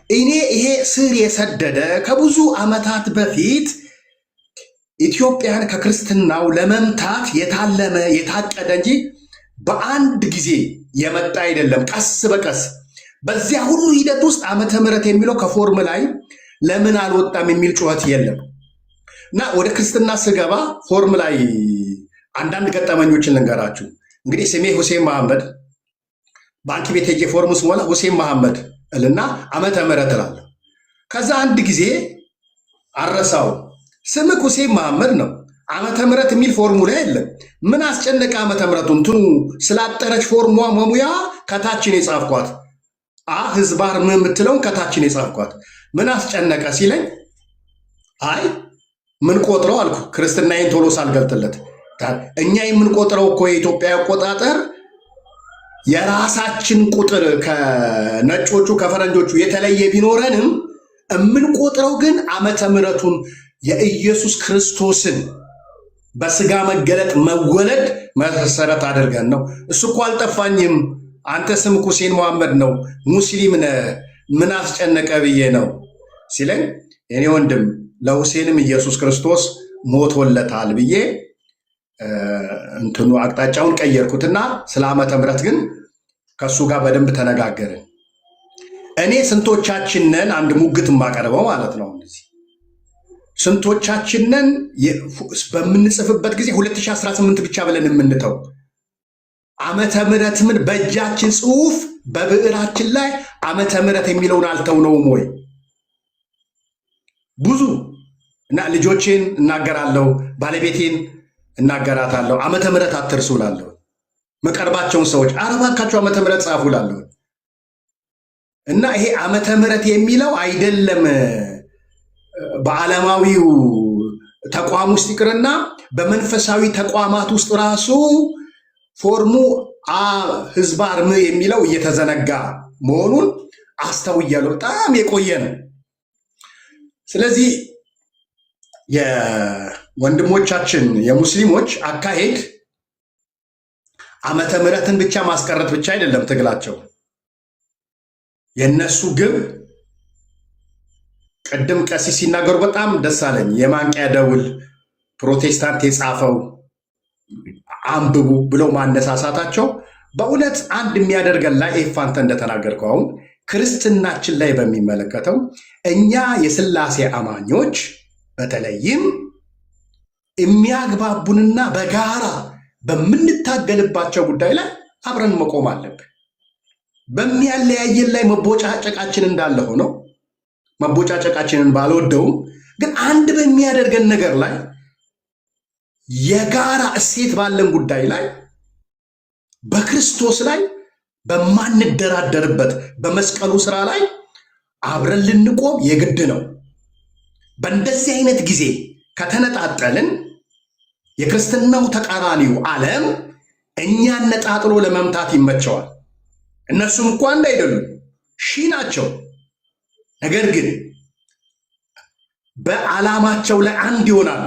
እኔ ይሄ ስር የሰደደ ከብዙ ዓመታት በፊት ኢትዮጵያን ከክርስትናው ለመምታት የታለመ የታቀደ እንጂ በአንድ ጊዜ የመጣ አይደለም። ቀስ በቀስ በዚያ ሁሉ ሂደት ውስጥ ዓመተ ምሕረት የሚለው ከፎርም ላይ ለምን አልወጣም የሚል ጩኸት የለም እና ወደ ክርስትና ስገባ ፎርም ላይ አንዳንድ ገጠመኞችን ልንገራችሁ። እንግዲህ ስሜ ሁሴን መሐመድ፣ ባንክ ቤት ሄጄ ፎርም ስሞላ ሁሴን መሐመድ እልና ዓመተ ምሕረት እላለሁ። ከዛ አንድ ጊዜ አረሳው፣ ስምክ ሁሴን መሐመድ ነው፣ ዓመተ ምሕረት የሚል ፎርሙላ የለም። ምን አስጨነቀ? ዓመተ ምሕረቱ እንትኑ ስላጠረች ፎርሟ መሙያ ከታችን የጻፍኳት ህዝባር ም የምትለውን ከታችን የጻፍኳት ምን አስጨነቀ ሲለኝ፣ አይ ምን ቆጥረው አልኩ። ክርስትናዬን ቶሎ ሳልገልጥለት እኛ የምንቆጥረው እኮ የኢትዮጵያ አቆጣጠር የራሳችን ቁጥር ከነጮቹ ከፈረንጆቹ የተለየ ቢኖረንም የምንቆጥረው ግን ዓመተ ምሕረቱን የኢየሱስ ክርስቶስን በስጋ መገለጥ መወለድ መሰረት አድርገን ነው። እሱ እኮ አልጠፋኝም፣ አንተ ስምክ ሁሴን መሐመድ ነው፣ ሙስሊም ነህ፣ ምን አስጨነቀ ብዬ ነው ሲለኝ፣ እኔ ወንድም ለሁሴንም ኢየሱስ ክርስቶስ ሞቶለታል ብዬ እንትኑ አቅጣጫውን ቀየርኩትና ስለ ዓመተ ምሕረት ግን ከሱ ጋር በደንብ ተነጋገርን። እኔ ስንቶቻችንን አንድ ሙግት የማቀርበው ማለት ነው እንደዚህ ስንቶቻችንን በምንጽፍበት ጊዜ 2018 ብቻ ብለን የምንተው ዓመተ ምሕረት ምን በእጃችን ጽሑፍ በብዕራችን ላይ ዓመተ ምሕረት የሚለውን አልተውነውም ወይ? ብዙ እና ልጆቼን እናገራለሁ፣ ባለቤቴን እናገራታለሁ። ዓመተ ምሕረት አትርሱ እላለሁ። መቀርባቸውን ሰዎች ኧረ እባካችሁ ዓመተ ምሕረት ጻፉ እላለሁ። እና ይሄ ዓመተ ምሕረት የሚለው አይደለም በዓለማዊው ተቋም ውስጥ ይቅርና በመንፈሳዊ ተቋማት ውስጥ ራሱ ፎርሙ ህዝባር ም የሚለው እየተዘነጋ መሆኑን አስተውያለሁ። በጣም የቆየ ነው። ስለዚህ የወንድሞቻችን የሙስሊሞች አካሄድ ዓመተ ምሕረትን ብቻ ማስቀረት ብቻ አይደለም ትግላቸው። የነሱ ግብ ቅድም ቀሲስ ሲናገሩ በጣም ደስ አለኝ። የማንቂያ ደውል ፕሮቴስታንት የጻፈው አንብቡ ብለው ማነሳሳታቸው በእውነት አንድ የሚያደርገን ላይ ኤፋንተ እንደተናገርከው አሁን ክርስትናችን ላይ በሚመለከተው እኛ የሥላሴ አማኞች በተለይም የሚያግባቡንና በጋራ በምንታገልባቸው ጉዳይ ላይ አብረን መቆም አለብን። በሚያለያየን ላይ መቦጫጨቃችን እንዳለ ሆነው መቦጫጨቃችንን ባልወደውም ግን አንድ በሚያደርገን ነገር ላይ የጋራ እሴት ባለን ጉዳይ ላይ በክርስቶስ ላይ በማንደራደርበት በመስቀሉ ስራ ላይ አብረን ልንቆም የግድ ነው። በእንደዚህ አይነት ጊዜ ከተነጣጠልን የክርስትናው ተቃራኒው ዓለም እኛን ነጣጥሎ ለመምታት ይመቸዋል። እነሱም እኮ አንድ አይደሉም፣ ሺህ ናቸው። ነገር ግን በዓላማቸው ላይ አንድ ይሆናል።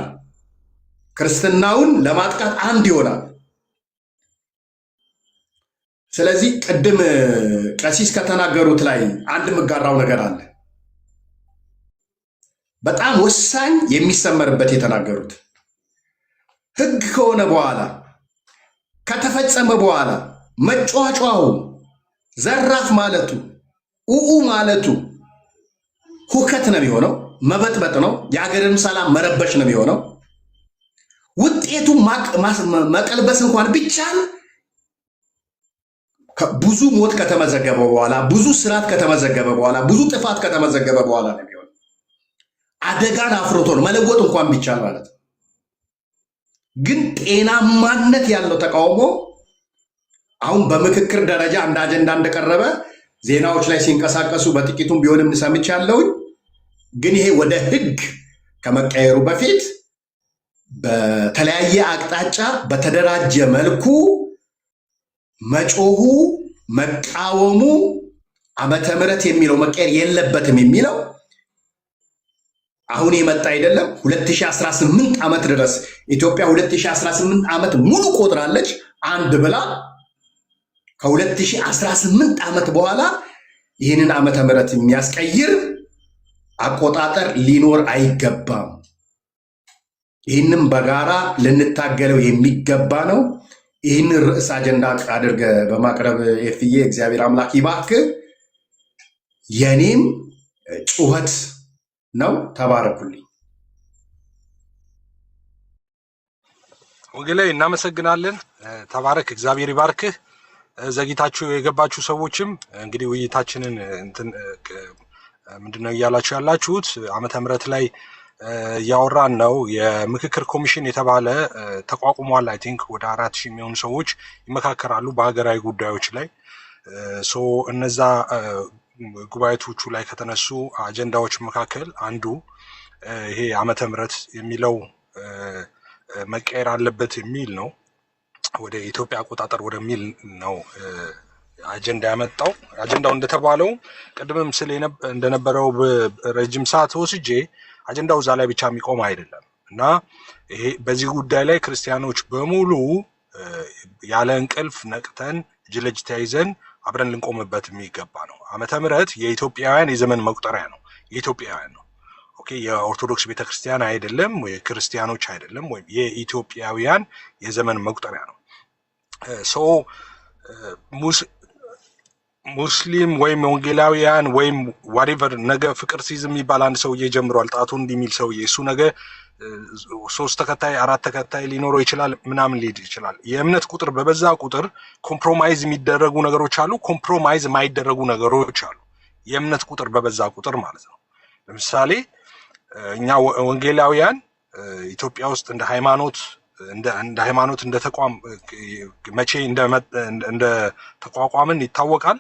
ክርስትናውን ለማጥቃት አንድ ይሆናል። ስለዚህ ቅድም ቀሲስ ከተናገሩት ላይ አንድ የምጋራው ነገር አለ። በጣም ወሳኝ የሚሰመርበት የተናገሩት ሕግ ከሆነ በኋላ ከተፈጸመ በኋላ መጫጫው ዘራፍ ማለቱ ኡኡ ማለቱ ሁከት ነው የሚሆነው፣ መበጥበጥ ነው፣ የሀገርን ሰላም መረበሽ ነው የሚሆነው። ውጤቱ መቀልበስ እንኳን ቢቻል ብዙ ሞት ከተመዘገበ በኋላ ብዙ ስርዓት ከተመዘገበ በኋላ ብዙ ጥፋት ከተመዘገበ በኋላ ነው የሚሆነው። አደጋን አፍርቶ ነው መለወጥ እንኳን ቢቻል ማለት ነው። ግን ጤናማነት ያለው ተቃውሞ አሁን በምክክር ደረጃ እንደ አጀንዳ እንደቀረበ ዜናዎች ላይ ሲንቀሳቀሱ በጥቂቱም ቢሆንም ሰምቻለሁኝ። ግን ይሄ ወደ ህግ ከመቀየሩ በፊት በተለያየ አቅጣጫ በተደራጀ መልኩ መጮሁ፣ መቃወሙ ዓመተ ምሕረት የሚለው መቀየር የለበትም የሚለው አሁን የመጣ አይደለም። 2018 ዓመት ድረስ ኢትዮጵያ 2018 ዓመት ሙሉ ቆጥራለች። አንድ ብላ ከ2018 ዓመት በኋላ ይህንን ዓመተ ምህረት የሚያስቀይር አቆጣጠር ሊኖር አይገባም። ይህንም በጋራ ልንታገለው የሚገባ ነው። ይህንን ርዕስ አጀንዳ አድርገ በማቅረብ ኤፍዬ እግዚአብሔር አምላክ ይባርክ። የኔም ጩኸት ነው። ተባረኩልኝ። ወንጌላዊ እናመሰግናለን። ተባረክ፣ እግዚአብሔር ይባርክህ። ዘግይታችሁ የገባችሁ ሰዎችም እንግዲህ ውይይታችንን ምንድነው እያላችሁ ያላችሁት? ዓመተ ምህረት ላይ እያወራን ነው። የምክክር ኮሚሽን የተባለ ተቋቁሟል። አይ ቲንክ ወደ 4000 የሚሆኑ ሰዎች ይመካከራሉ በሀገራዊ ጉዳዮች ላይ። እነዛ ጉባኤቶቹ ላይ ከተነሱ አጀንዳዎች መካከል አንዱ ይሄ ዓመተ ምህረት የሚለው መቀየር አለበት የሚል ነው። ወደ ኢትዮጵያ አቆጣጠር ወደሚል ነው አጀንዳ ያመጣው። አጀንዳው እንደተባለው ቅድምም እንደነበረው በረጅም ሰዓት ወስጄ አጀንዳው እዛ ላይ ብቻ የሚቆም አይደለም እና ይሄ በዚህ ጉዳይ ላይ ክርስቲያኖች በሙሉ ያለ እንቅልፍ ነቅተን እጅ ለእጅ ተያይዘን አብረን ልንቆምበት የሚገባ ነው። ዓመተ ምህረት የኢትዮጵያውያን የዘመን መቁጠሪያ ነው። የኢትዮጵያውያን ነው። ኦኬ፣ የኦርቶዶክስ ቤተክርስቲያን አይደለም ወይ ክርስቲያኖች አይደለም፣ ወይም የኢትዮጵያውያን የዘመን መቁጠሪያ ነው። ሙስሊም ወይም ወንጌላውያን ወይም ዋሬቨር ነገ ፍቅር ሲዝም የሚባል አንድ ሰውዬ ጀምሯል። ጣቱ እንዲህ የሚል ሰውዬ እሱ ነገ 3 ተከታይ 4 ተከታይ ሊኖረው ይችላል፣ ምናምን ሊሄድ ይችላል። የእምነት ቁጥር በበዛ ቁጥር ኮምፕሮማይዝ የሚደረጉ ነገሮች አሉ፣ ኮምፕሮማይዝ የማይደረጉ ነገሮች አሉ። የእምነት ቁጥር በበዛ ቁጥር ማለት ነው። ለምሳሌ እኛ ወንጌላውያን ኢትዮጵያ ውስጥ እንደ ሃይማኖት እንደ ተቋም መቼ እንደ ተቋቋምን ይታወቃል።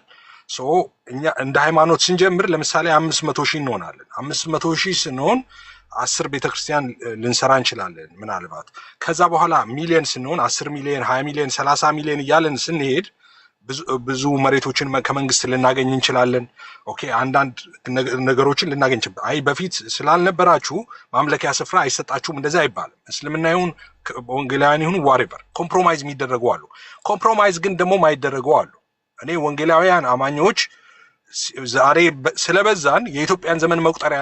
እኛ እንደ ሃይማኖት ስንጀምር ለምሳሌ 500,000 እንሆናለን። 500,000 ስንሆን 10 ቤተክርስቲያን ልንሰራ እንችላለን ምናልባት። ከዛ በኋላ ሚሊዮን ስንሆን 10 ሚሊዮን፣ 20 ሚሊዮን፣ 30 ሚሊዮን እያለን ስንሄድ ብዙ መሬቶችን ከመንግስት ልናገኝ እንችላለን። ኦኬ፣ አንዳንድ ነገሮችን ልናገኝ እንችላለን። አይ በፊት ስላልነበራችሁ ማምለኪያ ስፍራ አይሰጣችሁም እንደዛ አይባልም። እስልምና ይሁን ወንጌላውያን ይሁን ዋሬቨር ኮምፕሮማይዝ የሚደረጉ አሉ። ኮምፕሮማይዝ ግን ደግሞ ማይደረጉ አሉ። እኔ ወንጌላውያን አማኞች ዛሬ ስለበዛን የኢትዮጵያን ዘመን መቁጠሪያ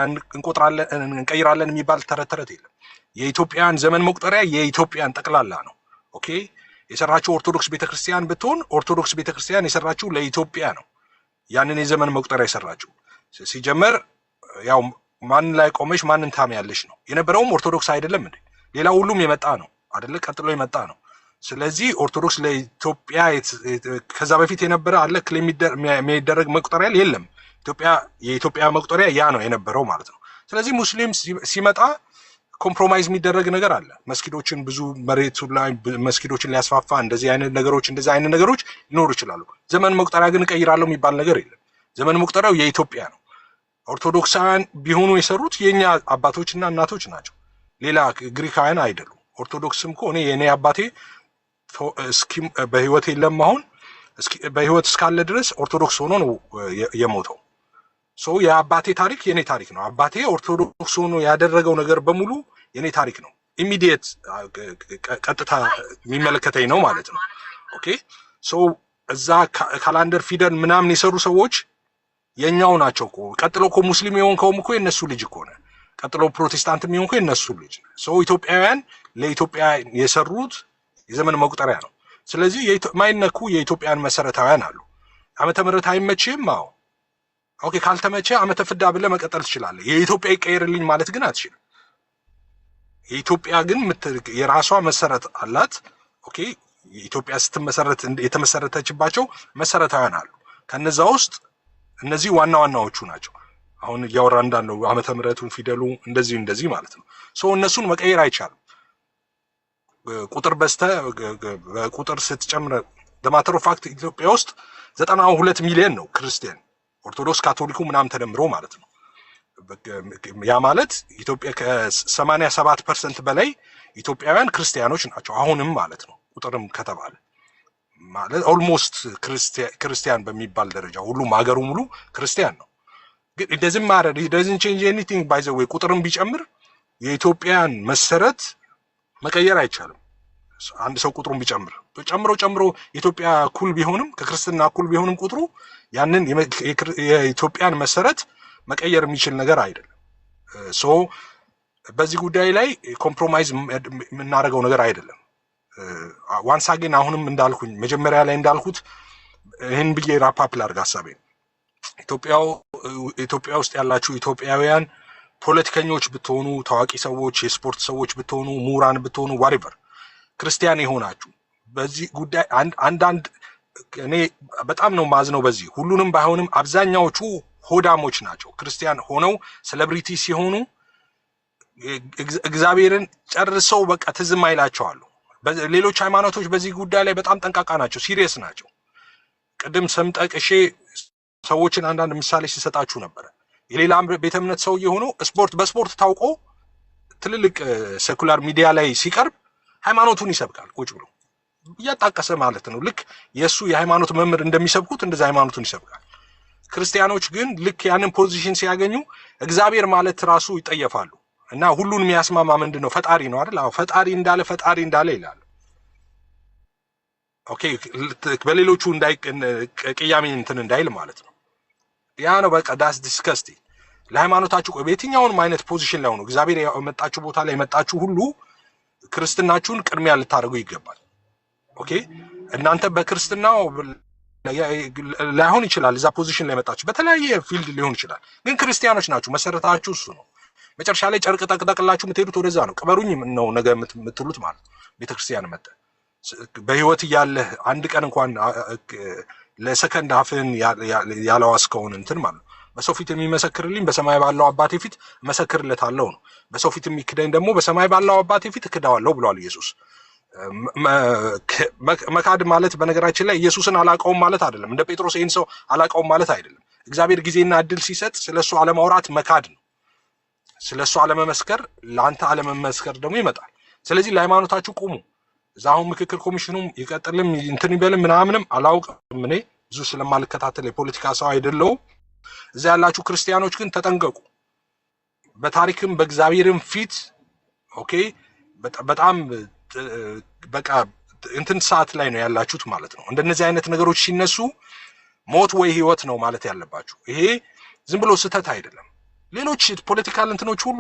እንቀይራለን የሚባል ተረት የለም። የኢትዮጵያን ዘመን መቁጠሪያ የኢትዮጵያን ጠቅላላ ነው። ኦኬ፣ የሰራችው ኦርቶዶክስ ቤተክርስቲያን ብትሆን ኦርቶዶክስ ቤተክርስቲያን የሰራችው ለኢትዮጵያ ነው። ያንን የዘመን መቁጠሪያ የሰራችው ሲጀመር ያው ማን ላይ ቆመሽ ማንን ታሚያለሽ ነው። የነበረውም ኦርቶዶክስ አይደለም እንዴ? ሌላ ሁሉም የመጣ ነው አይደለ? ቀጥሎ የመጣ ነው። ስለዚህ ኦርቶዶክስ ለኢትዮጵያ ከዛ በፊት የነበረ አለ ክሌም የሚደረግ መቁጠሪያ የለም። የኢትዮጵያ መቁጠሪያ ያ ነው የነበረው ማለት ነው። ስለዚህ ሙስሊም ሲመጣ ኮምፕሮማይዝ የሚደረግ ነገር አለ። መስጊዶችን ብዙ መሬቱ ላይ መስጊዶችን ሊያስፋፋ እንደዚህ አይነት ነገሮች ሊኖሩ ይችላሉ። ዘመን መቁጠሪያ ግን እቀይራለሁ የሚባል ነገር የለም። ዘመን መቁጠሪያው የኢትዮጵያ ነው። ኦርቶዶክሳውያን ቢሆኑ የሰሩት የኛ አባቶችና እናቶች ናቸው፣ ሌላ ግሪካውያን አይደሉም። ኦርቶዶክስም እኮ የኔ አባቴ በህይወት የለም አሁን በህይወት እስካለ ድረስ ኦርቶዶክስ ሆኖ ነው የሞተው። የአባቴ ታሪክ የኔ ታሪክ ነው። አባቴ ኦርቶዶክስ ሆኖ ያደረገው ነገር በሙሉ የኔ ታሪክ ነው። ኢሚዲየት ቀጥታ የሚመለከተኝ ነው ማለት ነው። ኦኬ፣ እዛ ካላንደር ፊደል ምናምን የሰሩ ሰዎች የኛው ናቸው እኮ። ቀጥሎ እኮ ሙስሊም የሆንከውም እኮ የነሱ ልጅ እኮ ነህ። ቀጥሎ ፕሮቴስታንትም የሆንከው የነሱ ልጅ ነው። ኢትዮጵያውያን ለኢትዮጵያ የሰሩት የዘመን መቁጠሪያ ነው። ስለዚህ የማይነኩ የኢትዮጵያን መሰረታውያን አሉ። ዓመተ ምህረት አይመችም? አዎ ኦኬ፣ ካልተመቸ ዓመተ ፍዳ ብለህ መቀጠል ትችላለህ። የኢትዮጵያ ይቀየርልኝ ማለት ግን አትችልም። የኢትዮጵያ ግን የራሷ መሰረት አላት። ኦኬ፣ የኢትዮጵያ ስትመሰረት የተመሰረተችባቸው መሰረታውያን አሉ። ከነዛ ውስጥ እነዚህ ዋና ዋናዎቹ ናቸው። አሁን እያወራ እንዳለው ዓመተ ምህረቱን ፊደሉ እንደዚህ ማለት ነው። እነሱን መቀየር አይቻልም። ቁጥር በቁጥር ስትጨምር ማተር ኦፍ ፋክት ኢትዮጵያ ውስጥ 92 ሚሊዮን ነው ክርስቲያን፣ ኦርቶዶክስ ካቶሊኩ ምናምን ተደምሮ ማለት ነው። ያ ማለት ኢትዮጵያ ከ87% በላይ ኢትዮጵያውያን ክርስቲያኖች ናቸው አሁንም ማለት ነው። ቁጥርም ከተባለ ማለት ኦልሞስት ክርስቲያን በሚባል ደረጃ ሁሉም ሀገሩ ሙሉ ክርስቲያን ነው። ግን እንደዚህ ማለት doesn't change anything by the way ቁጥርም ቢጨምር የኢትዮጵያን መሰረት መቀየር አይቻልም። አንድ ሰው ቁጥሩን ቢጨምር ጨምሮ ኢትዮጵያ ኩል ቢሆንም ከክርስትና ኩል ቢሆንም ቁጥሩ ያንን የኢትዮጵያን መሰረት መቀየር የሚችል ነገር አይደለም። ሶ በዚህ ጉዳይ ላይ ኮምፕሮማይዝ የምናደርገው ነገር አይደለም። ዋንስ አጌን አሁንም እንዳልኩኝ መጀመሪያ ላይ እንዳልኩት ይህን ብዬ ራፓፕ ላድርግ ሀሳቤን። ኢትዮጵያ ውስጥ ያላችሁ ኢትዮጵያውያን ፖለቲከኞች ብትሆኑ፣ ታዋቂ ሰዎች፣ የስፖርት ሰዎች ብትሆኑ፣ ምሁራን ብትሆኑ፣ ዋሪቨር ክርስቲያን የሆናችሁ በዚህ ጉዳይ አንዳንድ እኔ በጣም ነው ማዝነው። በዚህ ሁሉንም ባይሆንም አብዛኛዎቹ ሆዳሞች ናቸው። ክርስቲያን ሆነው ሴሌብሪቲ ሲሆኑ እግዚአብሔርን ጨርሰው በቃ ትዝም አይላቸዋሉ። ሌሎች ሃይማኖቶች በዚህ ጉዳይ ላይ በጣም ጠንቃቃ ናቸው፣ ሲሪየስ ናቸው። ቅድም ስም ጠቅሼ ሰዎችን አንዳንድ ምሳሌ ሲሰጣችሁ ነበረ። የሌላ ቤተ እምነት ሰው የሆነው በስፖርት ታውቆ ትልልቅ ሴኩላር ሚዲያ ላይ ሲቀርብ ሃይማኖቱን ይሰብካል፣ ቁጭ ብሎ እያጣቀሰ ማለት ነው። ልክ የእሱ የሃይማኖት መምህር እንደሚሰብኩት እንደዛ ሃይማኖቱን ይሰብካል። ክርስቲያኖች ግን ልክ ያንን ፖዚሽን ሲያገኙ እግዚአብሔር ማለት ራሱ ይጠየፋሉ። እና ሁሉን የሚያስማማ ምንድን ነው? ፈጣሪ ነው አይደል? አዎ ፈጣሪ እንዳለ ይላሉ። ኦኬ በሌሎቹ ቅያሜ እንትን እንዳይል ማለት ነው። ያ ነው በቃ ዳስ ዲስከስቲ። ለሃይማኖታችሁ በየትኛውንም አይነት ፖዚሽን ላይ ሆኖ እግዚአብሔር ያመጣችሁ ቦታ ላይ የመጣችሁ ሁሉ ክርስትናችሁን ቅድሚያ ልታደርጉ ይገባል። ኦኬ እናንተ በክርስትናው ላይሆን ይችላል እዛ ፖዚሽን ላይ መጣችሁ፣ በተለያየ ፊልድ ሊሆን ይችላል፣ ግን ክርስቲያኖች ናችሁ። መሰረታችሁ እሱ ነው። መጨረሻ ላይ ጨርቅ ጠቅጠቅላችሁ የምትሄዱት ወደዛ ነው። ቅበሩኝ ነው ነገ የምትሉት ማለት ነው። ቤተክርስቲያን መጣ በህይወት እያለህ አንድ ቀን እንኳን ለሰከንድ አፍህን ያላዋስከውን እንትን ማለት ነው። በሰው ፊት የሚመሰክርልኝ በሰማይ ባለው አባቴ ፊት እመሰክርለታለሁ ነው። በሰው ፊት የሚክደኝ ደግሞ በሰማይ ባለው አባቴ ፊት እክዳዋለሁ ብሏል ኢየሱስ። መካድ ማለት በነገራችን ላይ ኢየሱስን አላውቀውም ማለት አይደለም። እንደ ጴጥሮስ ይህን ሰው አላውቀውም ማለት አይደለም። እግዚአብሔር ጊዜና እድል ሲሰጥ ስለሱ አለማውራት መካድ ነው። ስለሱ አለመመስከር፣ ለአንተ አለመመስከር ደግሞ ይመጣል። ስለዚህ ለሃይማኖታችሁ ቁሙ። እዛ አሁን ምክክር ኮሚሽኑም ይቀጥልም እንትን ይበልም ምናምንም አላውቅም፣ እኔ ብዙ ስለማልከታተል የፖለቲካ ሰው አይደለሁም። እዛ ያላችሁ ክርስቲያኖች ግን ተጠንቀቁ። በታሪክም በእግዚአብሔርም ፊት ኦኬ በጣም በቃ እንትን ሰዓት ላይ ነው ያላችሁት ማለት ነው። እንደነዚህ አይነት ነገሮች ሲነሱ ሞት ወይ ህይወት ነው ማለት ያለባችሁ። ይሄ ዝም ብሎ ስህተት አይደለም። ሌሎች ፖለቲካል እንትኖች ሁሉ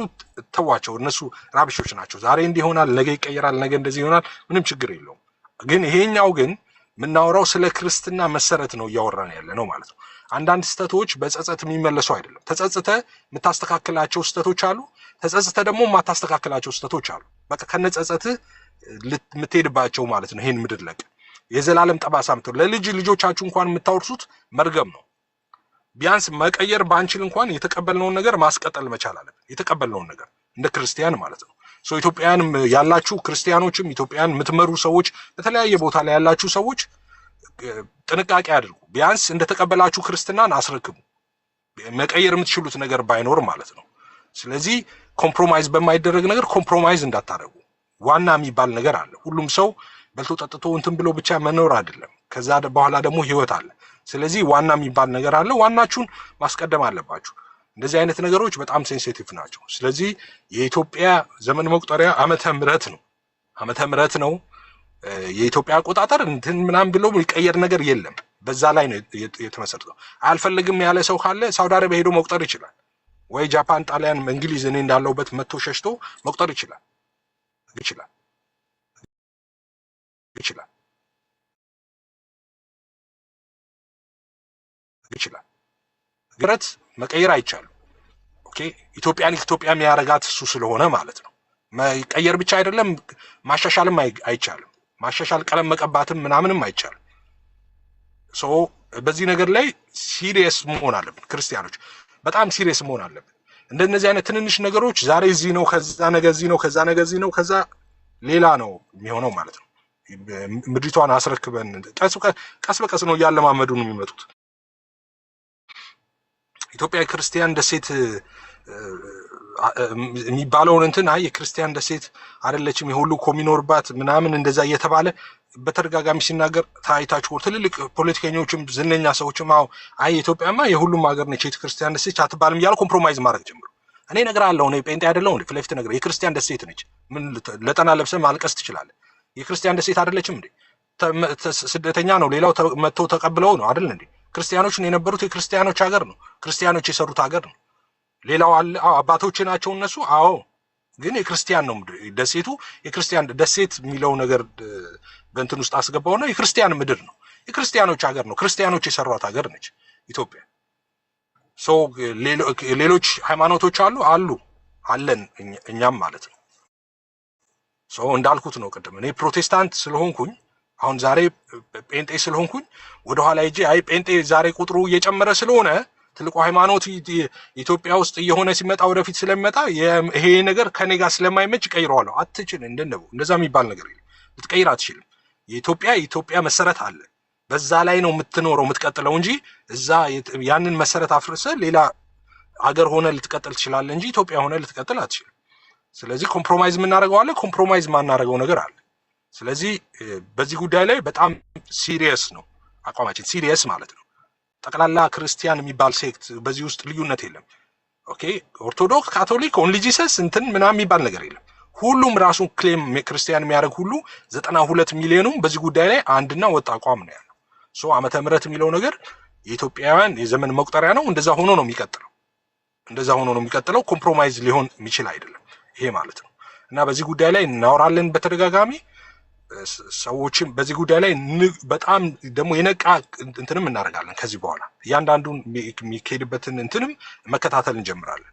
ተዋቸው፣ እነሱ ራብሾች ናቸው። ዛሬ እንዲህ ይሆናል፣ ነገ ይቀየራል፣ ነገ እንደዚህ ይሆናል፣ ምንም ችግር የለውም። ግን ይሄኛው ግን የምናወራው ስለ ክርስትና መሰረት ነው እያወራን ያለ ነው ማለት ነው። አንዳንድ ስህተቶች በጸጸት የሚመለሱ አይደለም። ተጸጽተ የምታስተካክላቸው ስህተቶች አሉ፣ ተጸጽተ ደግሞ የማታስተካክላቸው ስህተቶች አሉ። በቃ ከነጸጸትህ የምትሄድባቸው ማለት ነው። ይሄን ምድር ለቅ የዘላለም ጠባሳ ምትው ልጆቻችሁ እንኳን የምታወርሱት መርገም ነው። ቢያንስ መቀየር ባንችል እንኳን የተቀበልነውን ነገር ማስቀጠል መቻል አለብን። የተቀበልነውን ነገር እንደ ክርስቲያን ማለት ነው። ኢትዮጵያን ያላችሁ ክርስቲያኖችም ኢትዮጵያን የምትመሩ ሰዎች በተለያየ ቦታ ላይ ያላችሁ ሰዎች ጥንቃቄ አድርጉ። ቢያንስ እንደተቀበላችሁ ክርስትናን አስረክቡ። መቀየር የምትችሉት ነገር ባይኖር ማለት ነው። ስለዚህ ኮምፕሮማይዝ በማይደረግ ነገር ኮምፕሮማይዝ እንዳታደርጉ። ዋና የሚባል ነገር አለ። ሁሉም ሰው በልቶ ጠጥቶ እንትን ብሎ ብቻ መኖር አይደለም። ከዛ በኋላ ደግሞ ህይወት አለ። ስለዚህ ዋና የሚባል ነገር አለ። ዋናችሁን ማስቀደም አለባችሁ። እንደዚህ አይነት ነገሮች በጣም ሴንሲቲቭ ናቸው። ስለዚህ የኢትዮጵያ ዘመን መቁጠሪያ ዓመተ ምህረት ነው። የኢትዮጵያ አቆጣጠር እንትን ምናምን ብሎ የሚቀየር ነገር የለም። በዛ ላይ ነው የተመሰረተው። አልፈልግም ያለ ሰው ካለ ሳውዲ አረቢያ ሄዶ መቁጠር ይችላል፣ ወይ ጃፓን፣ ጣሊያን፣ እንግሊዝ እኔ እንዳለሁበት መጥቶ ሸሽቶ መቁጠር ይችላል። ግረት መቀየር አይቻልም። ኦኬ ኢትዮጵያ የሚያረጋት እሱ ስለሆነ ማለት ነው። መቀየር ብቻ አይደለም ማሻሻልም አይቻልም። ማሻሻል ቀለም መቀባትም ምናምንም አይቻልም። በዚህ ነገር ላይ ሲሪየስ መሆን አለብን። ክርስቲያኖች በጣም ሲሪየስ መሆን አለብን። እንደነዚህ አይነት ትንንሽ ነገሮች ዛሬ እዚህ ነው፣ ከዛ ነገ እዚህ ነው፣ ከዛ ነገ እዚህ ነው፣ ከዛ ሌላ ነው የሚሆነው ማለት ነው። ምድሪቷን አስረክበን ቀስ በቀስ ነው እያለማመዱ ነው የሚመጡት። ኢትዮጵያ የክርስቲያን ደሴት የሚባለውን እንትን አይ የክርስቲያን ደሴት አይደለችም የሁሉ ኮሚኖርባት ምናምን እንደዛ እየተባለ በተደጋጋሚ ሲናገር ታይታችሁ ትልልቅ ፖለቲከኞችም ዝነኛ ሰዎችም አይ ኢትዮጵያማ የሁሉም ሀገር ነች የክርስቲያን ደሴት አትባልም እያሉ ኮምፕሮማይዝ ማድረግ ጀምሩ። እኔ እነግርሃለሁ፣ እኔ ጴንጤ አይደለሁ እንዴ? ፍለፍት ነገር የክርስቲያን ደሴት ነች። ምን ለጠና ለብሰህ ማልቀስ ትችላለህ? የክርስቲያን ደሴት አይደለችም እንዴ? ስደተኛ ነው፣ ሌላው መጥቶ ተቀብለው ነው አይደል እንዴ? ክርስቲያኖችን የነበሩት የክርስቲያኖች ሀገር ነው። ክርስቲያኖች የሰሩት ሀገር ነው። ሌላው አለ አባቶች ናቸው እነሱ። አዎ ግን የክርስቲያን ነው ደሴቱ። የክርስቲያን ደሴት የሚለው ነገር በእንትን ውስጥ አስገባውና የክርስቲያን ምድር ነው። የክርስቲያኖች ሀገር ነው። ክርስቲያኖች የሰሯት ሀገር ነች ኢትዮጵያ። ሌሎች ሃይማኖቶች አለን እኛም ማለት ነው። እንዳልኩት ነው ቅድም እኔ ፕሮቴስታንት ስለሆንኩኝ አሁን ዛሬ ጴንጤ ስለሆንኩኝ ወደኋላ ሄጄ አይ ጴንጤ ዛሬ ቁጥሩ እየጨመረ ስለሆነ ትልቁ ሃይማኖት ኢትዮጵያ ውስጥ እየሆነ ሲመጣ ወደፊት ስለሚመጣ ይሄ ነገር ከኔ ጋር ስለማይመች ቀይረዋለሁ አትችል እንደዛ የሚባል ነገር የለም። ልትቀይር አትችልም። የኢትዮጵያ መሰረት አለ። በዛ ላይ ነው የምትኖረው የምትቀጥለው እንጂ እዛ ያንን መሰረት አፍርሰ ሌላ ሀገር ሆነ ልትቀጥል ትችላለህ እንጂ ኢትዮጵያ ሆነ ልትቀጥል አትችልም። ስለዚህ ኮምፕሮማይዝ የምናደርገው አለ፣ ኮምፕሮማይዝ ማናደርገው ነገር አለ። ስለዚህ በዚህ ጉዳይ ላይ በጣም ሲሪየስ ነው አቋማችን፣ ሲሪየስ ማለት ነው። ጠቅላላ ክርስቲያን የሚባል ሴክት በዚህ ውስጥ ልዩነት የለም። ኦኬ ኦርቶዶክስ፣ ካቶሊክ፣ ኦንሊ ጂሰስ እንትን ምናምን የሚባል ነገር የለም። ሁሉም ራሱን ክሌም ክርስቲያን የሚያደርግ ሁሉ 92 ሚሊዮኑም በዚህ ጉዳይ ላይ አንድና ወጥ አቋም ነው ያለው። ዓመተ ምህረት የሚለው ነገር የኢትዮጵያውያን የዘመን መቁጠሪያ ነው። እንደዛ ሆኖ ነው የሚቀጥለው። ኮምፕሮማይዝ ሊሆን የሚችል አይደለም ይሄ ማለት ነው። እና በዚህ ጉዳይ ላይ እናወራለን በተደጋጋሚ ሰዎችም በዚህ ጉዳይ ላይ በጣም ደግሞ የነቃ እንትንም እናደርጋለን። ከዚህ በኋላ እያንዳንዱን የሚካሄድበትን እንትንም መከታተል እንጀምራለን።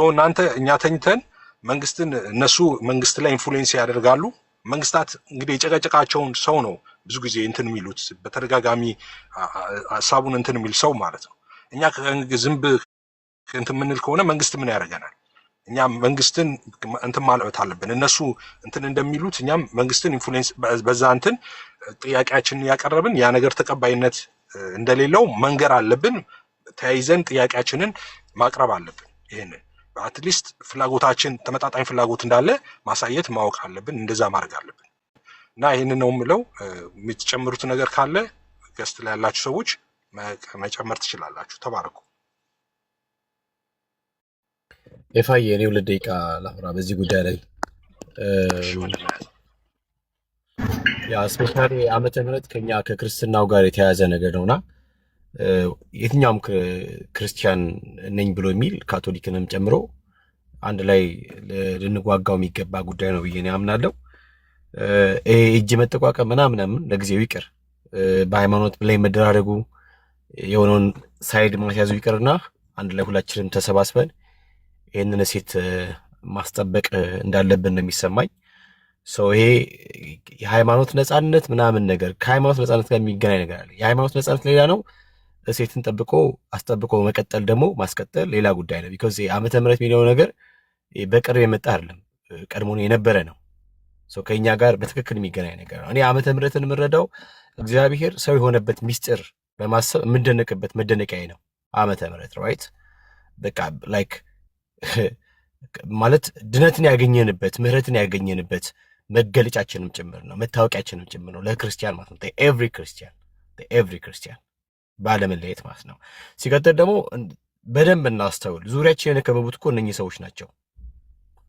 እናንተ እኛ ተኝተን እነሱ መንግስት ላይ ኢንፍሉዌንስ ያደርጋሉ። መንግስታት እንግዲህ የጨቀጨቃቸውን ሰው ነው ብዙ ጊዜ እንትን የሚሉት በተደጋጋሚ ሀሳቡን እንትን የሚል ሰው ማለት ነው። እኛ ዝንብ እንትን የምንል ከሆነ መንግስት ምን ያደርገናል? እኛ መንግስትን እንትን ማለት አለብን። እነሱ እንትን እንደሚሉት እኛም መንግስትን ኢንፍሉዌንስ በዛ እንትን ጥያቄያችንን ያቀረብን ያ ነገር ተቀባይነት እንደሌለው መንገር አለብን። ተያይዘን ጥያቄያችንን ማቅረብ አለብን። ይሄንን አትሊስት ፍላጎታችን ተመጣጣኝ ፍላጎት እንዳለ ማሳየት ማወቅ አለብን። እንደዛ ማድረግ አለብን እና ይሄንን ነው የምለው። የምትጨምሩት ነገር ካለ ገስት ላይ ያላችሁ ሰዎች መጨመር ትችላላችሁ። ተባረኩ። ኤፋዬ እኔ 2 ደቂቃ ላውራ በዚህ ጉዳይ ላይ። ስፔሻሊ ዓመተ ምህረት ከኛ ከክርስትናው ጋር የተያያዘ ነገር ነውና የትኛውም ክርስቲያን ነኝ ብሎ የሚል ካቶሊክንም ጨምሮ አንድ ላይ ልንጓጋው የሚገባ ጉዳይ ነው ብዬ አምናለሁ። እጅ መጠቋቀም ምናምን ለጊዜው ይቅር፣ በሃይማኖት ላይ መደራረጉ የሆነውን ሳይድ ማስያዙ ይቅርና አንድ ላይ ሁላችንም ተሰባስበን ይህንን እሴት ማስጠበቅ እንዳለብን ነው የሚሰማኝ። ይሄ የሃይማኖት ነፃነት ምናምን ነገር ከሃይማኖት ነፃነት ጋር የሚገናኝ ነገር አለ። የሃይማኖት ነፃነት ሌላ ነው፣ እሴትን ጠብቆ አስጠብቆ መቀጠል ደግሞ ማስቀጠል ሌላ ጉዳይ ነው። ቢኮዝ ዓመተ ምህረት የሚለው ነገር በቅርብ የመጣ አይደለም፣ ቀድሞ የነበረ ነው። ከኛ ጋር በትክክል የሚገናኝ ነገር ነው። እኔ ዓመተ ምህረትን የምረዳው እግዚአብሔር ሰው የሆነበት ሚስጥር በማሰብ የምንደነቅበት መደነቂያ ነው ዓመተ ምህረት ራይት። በቃ ላይክ ማለት ድነትን ያገኘንበት ምህረትን ያገኘንበት መገለጫችንም ጭምር ነው፣ መታወቂያችንም ጭምር ነው ለክርስቲያን ማለት ነው። ኤቭሪ ክርስቲያን ባለመለየት ማለት ነው። ሲቀጥል ደግሞ በደንብ እናስተውል። ዙሪያችን የከበቡት እኮ እነኚህ ሰዎች ናቸው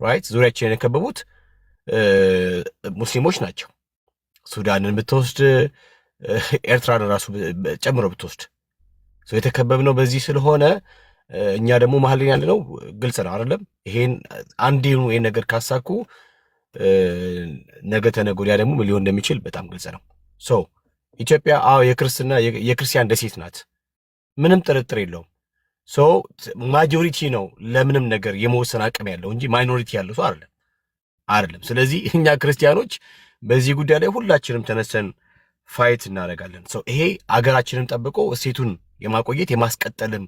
ራይት። ዙሪያችን የከበቡት ሙስሊሞች ናቸው። ሱዳንን ብትወስድ፣ ኤርትራን ራሱ ጨምሮ ብትወስድ የተከበብነው በዚህ ስለሆነ እኛ ደግሞ መሀል ያለ ነው። ግልጽ ነው አይደለም? ይሄን አንዴኑ ይሄን ነገር ካሳኩ ነገ ተነገ ወዲያ ደግሞ ምን ሊሆን እንደሚችል በጣም ግልጽ ነው። ኢትዮጵያ የክርስቲያን ደሴት ናት፣ ምንም ጥርጥር የለውም። ማጆሪቲ ነው ለምንም ነገር የመወሰን አቅም ያለው እንጂ ማይኖሪቲ ያለው ሰው አይደለም። ስለዚህ እኛ ክርስቲያኖች በዚህ ጉዳይ ላይ ሁላችንም ተነስተን ፋይት እናደርጋለን። ይሄ አገራችንን ጠብቆ እሴቱን የማቆየት የማስቀጠልም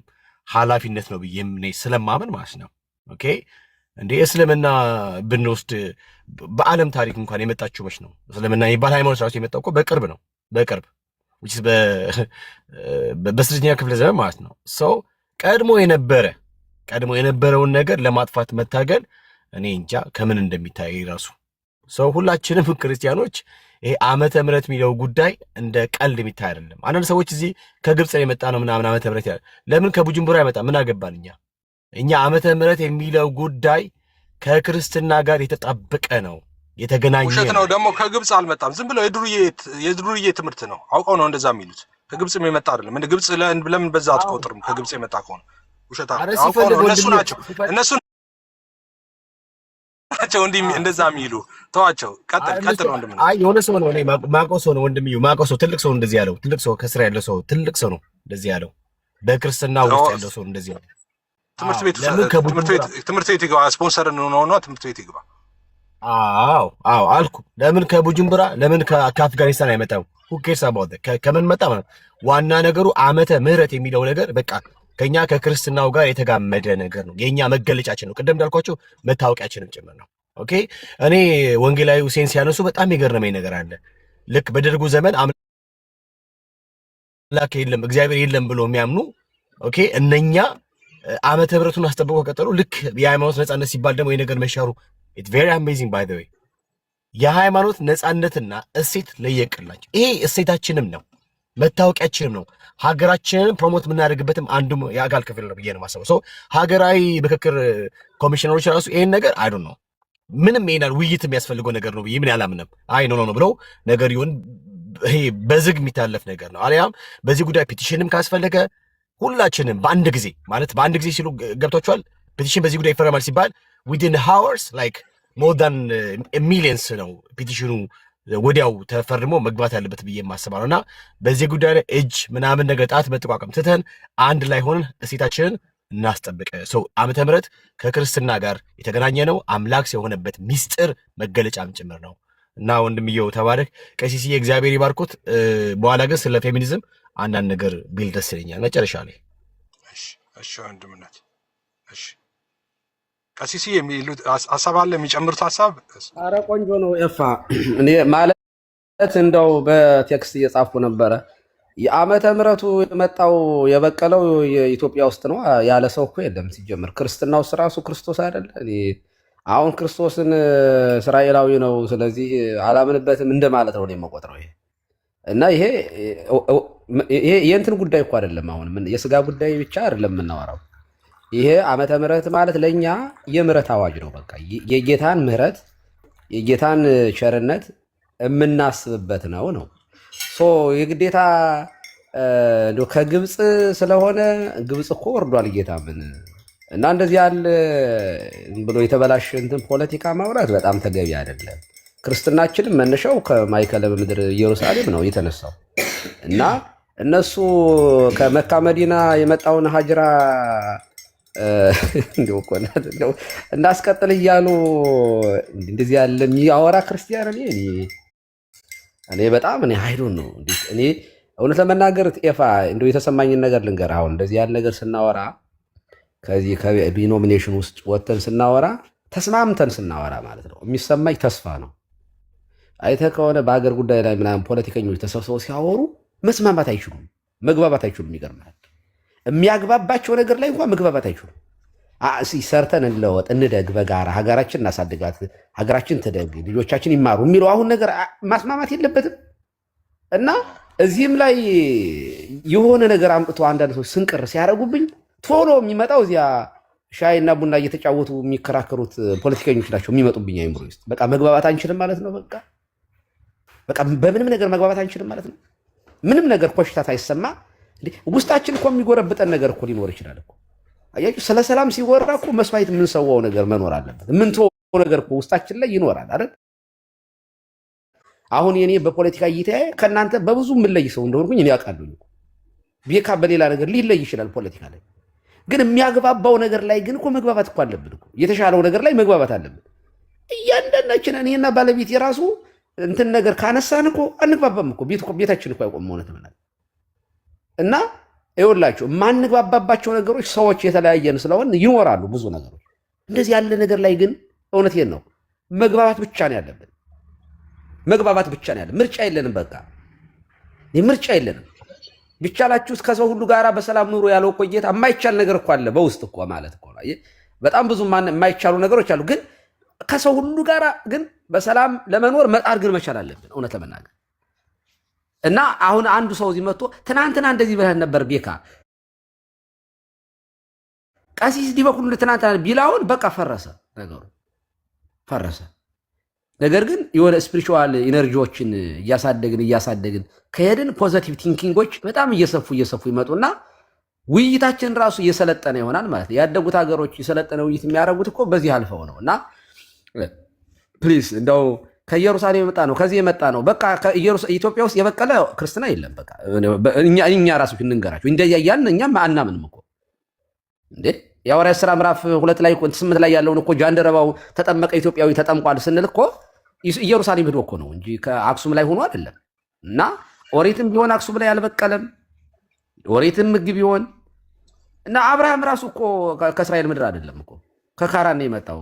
ኃላፊነት ነው ብዬ ስለማመን ማለት ነው። ኦኬ እንደ እስልምና ብንወስድ በዓለም ታሪክ እንኳን የመጣችው መች ነው? እስልምና የሚባል ሃይማኖት ራሱ የመጣው እኮ በቅርብ በ6ኛ ክፍለ ዘመን ማለት ነው። ቀድሞ የነበረውን ነገር ለማጥፋት መታገል እኔ እንጃ ከምን እንደሚታይ ራሱ ሁላችንም ክርስቲያኖች ይሄ ዓመተ ምህረት የሚለው ጉዳይ እንደ ቀልድ የሚታይ አይደለም። አንዳንድ ሰዎች እዚህ ከግብፅ የመጣ ነው ምናምን ዓመተ ምህረት ያለ ለምን ከቡጅምቡራ ያመጣ ምን አገባን እኛ ዓመተ ምህረት የሚለው ጉዳይ ከክርስትና ጋር የተጣበቀ ነው፣ የተገናኘ ውሸት ነው። ደግሞ ከግብፅ አልመጣም። ዝም ብለው የድሩዬ ትምህርት ነው። አውቀው ነው እንደዛ የሚሉት። ከግብጽም የመጣ አይደለም። እንደ ግብጽ ለምን በዛ አትቆጥርም? ከግብጽ የመጣ ከሆነ ውሸታ ኧረ አውቀው ሲፈልግ ነው። እነሱ ወንድሜ ናቸው እንዲህ እንደዛ የሚሉ ተዋቸው። ቀጥል ወንድም ነው። አይ የሆነ ሰው ነው እኔ ማውቀው ሰው ነው ወንድምዬው፣ ማውቀው ሰው ትልቅ ሰው እንደዚህ ያለው ትልቅ ሰው ከስራ ያለው ሰው ትልቅ ሰው ነው እንደዚህ ያለው በክርስትና ውስጥ ያለው ሰው እንደዚህ ያለው። ትምህርት ቤት ይግባ፣ ስፖንሰር ነው ትምህርት ቤት ይግባ። አዎ አልኩ። ለምን ከቡጁምብራ ለምን ከአፍጋኒስታን አይመጣም? ሁኬርስ አባውት ከምን መጣ ማለት ዋና ነገሩ ዓመተ ምህረት የሚለው ነገር በቃ ከኛ ከክርስትናው ጋር የተጋመደ ነገር ነው። የኛ መገለጫችን ነው። ቅድም እንዳልኳቸው መታወቂያችንም ጭምር ነው። ኦኬ እኔ ወንጌላዊ ሴንስ ያነሱ በጣም የገረመኝ ነገር አለ። ልክ በደርጉ ዘመን አምላክ የለም እግዚአብሔር የለም ብሎ የሚያምኑ ኦኬ እነኛ ዓመተ ምህረቱን አስጠብቀው ከቀጠሉ ልክ የሃይማኖት ነፃነት ሲባል ደግሞ የነገር መሻሩ ኢትስ ቬሪ አሜዚንግ ባይ ዘ ዌይ የሃይማኖት ነፃነትና እሴት ለየቅላቸው ይሄ እሴታችንም ነው መታወቂያችንም ነው። ሀገራችንን ፕሮሞት የምናደርግበትም አንዱ የአካል ክፍል ነው ብዬ ነው የማስበው። ሰው ሀገራዊ ምክክር ኮሚሽነሮች ራሱ ይሄን ነገር አይ ዶንት ኖ ምንም ይሄናል ውይይት የሚያስፈልገው ነገር ነው ብዬ ምን አላምንም። አይ ኖ ብለው ነገር ይሁን ይሄ በዝግ የሚታለፍ ነገር ነው። አሊያም በዚህ ጉዳይ ፒቲሽንም ካስፈለገ ሁላችንም በአንድ ጊዜ ማለት በአንድ ጊዜ ሲሉ ገብቷቸዋል። ፒቲሽን በዚህ ጉዳይ ይፈረማል ሲባል ዊዲን ሃወርስ ላይክ ሞር ዳን ሚሊየንስ ነው ፒቲሽኑ ወዲያው ተፈርሞ መግባት ያለበት ብዬ የማስባለው እና በዚህ ጉዳይ ላይ እጅ ምናምን ነገር ጣት መጠቋቀም ትተን አንድ ላይ ሆነን እሴታችንን እናስጠብቅ። ሰው ዓመተ ምህረት ከክርስትና ጋር የተገናኘ ነው። አምላክ የሆነበት ሚስጥር መገለጫም ጭምር ነው እና ወንድምየው ተባረክ። ቀሲስዬ እግዚአብሔር ይባርኮት። በኋላ ግን ስለ ፌሚኒዝም አንዳንድ ነገር ቢል ደስ ይለኛል መጨረሻ ላይ። እሺ ወንድምነት እሺ ቀሲስዬ የሚሉት ሀሳብ አለ የሚጨምሩት ሀሳብ? ኧረ ቆንጆ ነው ኤፋ። እኔ ማለት እንደው በቴክስት እየጻፍኩ ነበረ። የዓመተ ምህረቱ የመጣው የበቀለው የኢትዮጵያ ውስጥ ነው ያለ ሰው እኮ የለም። ሲጀምር ክርስትና ውስጥ ራሱ ክርስቶስ አይደለ? አሁን ክርስቶስን እስራኤላዊ ነው ስለዚህ አላምንበትም እንደማለት ነው የምቆጥረው ይሄ እና ይሄ የእንትን ጉዳይ እኮ አይደለም። አሁን የስጋ ጉዳይ ብቻ አይደለም የምናወራው። ይሄ ዓመተ ምህረት ማለት ለኛ የምህረት አዋጅ ነው። በቃ የጌታን ምህረት የጌታን ቸርነት የምናስብበት ነው። ሶ የግዴታ ከግብፅ ስለሆነ ግብፅ እኮ ወርዷል ጌታ ምን እና እንደዚህ ያለ ብሎ የተበላሽ እንትን ፖለቲካ ማውራት በጣም ተገቢ አይደለም። ክርስትናችንም መነሻው ከማይከለ ምድር ኢየሩሳሌም ነው የተነሳው እና እነሱ ከመካ መዲና የመጣውን ሀጅራ እንዳስቀጥል እያሉ እንደዚህ ያለ የሚያወራ ክርስቲያን እኔ በጣም አይዶን ነው። እኔ እውነት ለመናገር ኤፋ እንደው የተሰማኝን ነገር ልንገር። አሁን እንደዚህ ያለ ነገር ስናወራ ከዚህ ከዲኖሚኔሽን ውስጥ ወጥተን ስናወራ ተስማምተን ስናወራ ማለት ነው የሚሰማኝ ተስፋ ነው። አይተህ ከሆነ በሀገር ጉዳይ ላይ ምናምን ፖለቲከኞች ተሰብስበው ሲያወሩ መስማማት አይችሉም፣ መግባባት አይችሉም። ይገርማል። የሚያግባባቸው ነገር ላይ እንኳን መግባባት አይችሉም። ሰርተን እንለወጥ፣ እንደግ፣ በጋራ ሀገራችን እናሳድጋት፣ ሀገራችን ትደግ፣ ልጆቻችን ይማሩ የሚለው አሁን ነገር ማስማማት የለበትም እና እዚህም ላይ የሆነ ነገር አምጥቶ አንዳንድ ሰዎች ስንቅር ሲያደርጉብኝ ቶሎ የሚመጣው እዚያ ሻይና ቡና እየተጫወቱ የሚከራከሩት ፖለቲከኞች ናቸው የሚመጡብኝ አይምሮ ውስጥ። በቃ መግባባት አንችልም ማለት ነው። በቃ በምንም ነገር መግባባት አንችልም ማለት ነው። ምንም ነገር ኮሽታ ሳይሰማ ውስጣችን እኮ የሚጎረብጠን ነገር እኮ ሊኖር ይችላል እኮ። አያችሁ፣ ስለ ሰላም ሲወራ እኮ መስዋዕት የምንሰዋው ነገር መኖር አለበት። የምንተወው ነገር እኮ ውስጣችን ላይ ይኖራል አይደል? አሁን የኔ በፖለቲካ እይታዬ ከእናንተ በብዙ የምለይ ሰው እንደሆንኩኝ እኔ አውቃለሁ። ቤካ በሌላ ነገር ሊለይ ይችላል ፖለቲካ ላይ፣ ግን የሚያግባባው ነገር ላይ ግን እኮ መግባባት እኮ አለብን እኮ። የተሻለው ነገር ላይ መግባባት አለብን። እያንዳንዳችን እኔና ባለቤት የራሱ እንትን ነገር ካነሳን እኮ አንግባባም እኮ። ቤታችን እኮ አይቆም ሆነ ተመናል እና ይኸውላችሁ የማንግባባባቸው ነገሮች ሰዎች የተለያየን ስለሆን ይኖራሉ ብዙ ነገሮች። እንደዚህ ያለ ነገር ላይ ግን እውነቴን ነው መግባባት ብቻ ነው ያለብን። መግባባት ብቻ ነው ያለ። ምርጫ የለንም። በቃ ምርጫ የለንም። ቢቻላችሁስ ከሰው ሁሉ ጋራ በሰላም ኑሮ ያለው እኮ ጌታ የማይቻል ነገር እኮ አለ በውስጥ እኮ ማለት እኮ በጣም ብዙ የማይቻሉ ነገሮች አሉ። ግን ከሰው ሁሉ ጋራ ግን በሰላም ለመኖር መጣር ግን መቻል አለብን እውነት ለመናገር እና አሁን አንዱ ሰው እዚህ መጥቶ ትናንትና እንደዚህ ብለህ ነበር ቤካ ቀሲስ ዲበኩሉ ትናንትና ቢላውን በቃ ፈረሰ ነገሩ ፈረሰ። ነገር ግን የሆነ ስፒሪቹዋል ኢነርጂዎችን እያሳደግን ከሄድን ፖዘቲቭ ቲንኪንጎች በጣም እየሰፉ ይመጡና ውይይታችን ራሱ እየሰለጠነ ይሆናል ማለት ነው። ያደጉት ሀገሮች የሰለጠነ ውይይት የሚያደርጉት እኮ በዚህ አልፈው ነው። እና ፕሊዝ እንደው ከኢየሩሳሌም የመጣ ነው ከዚህ የመጣ ነው በቃ ኢትዮጵያ ውስጥ የበቀለ ክርስትና የለም። በቃ እኛ ራሱ እንንገራቸው እንደያያን እኛም አናምንም እኮ እንዴ የሐዋርያት ሥራ ምዕራፍ 2 ላይ 8 ላይ ያለውን እኮ ጃንደረባው ተጠመቀ ኢትዮጵያዊ ተጠምቋል ስንል እኮ ኢየሩሳሌም ሄዶ እኮ ነው እንጂ ከአክሱም ላይ ሆኖ አይደለም። እና ኦሪትም ቢሆን አክሱም ላይ አልበቀለም። ኦሪትም ሕግ ቢሆን እና አብርሃም ራሱ እኮ ከእስራኤል ምድር አይደለም እኮ ከካራን ነው የመጣው።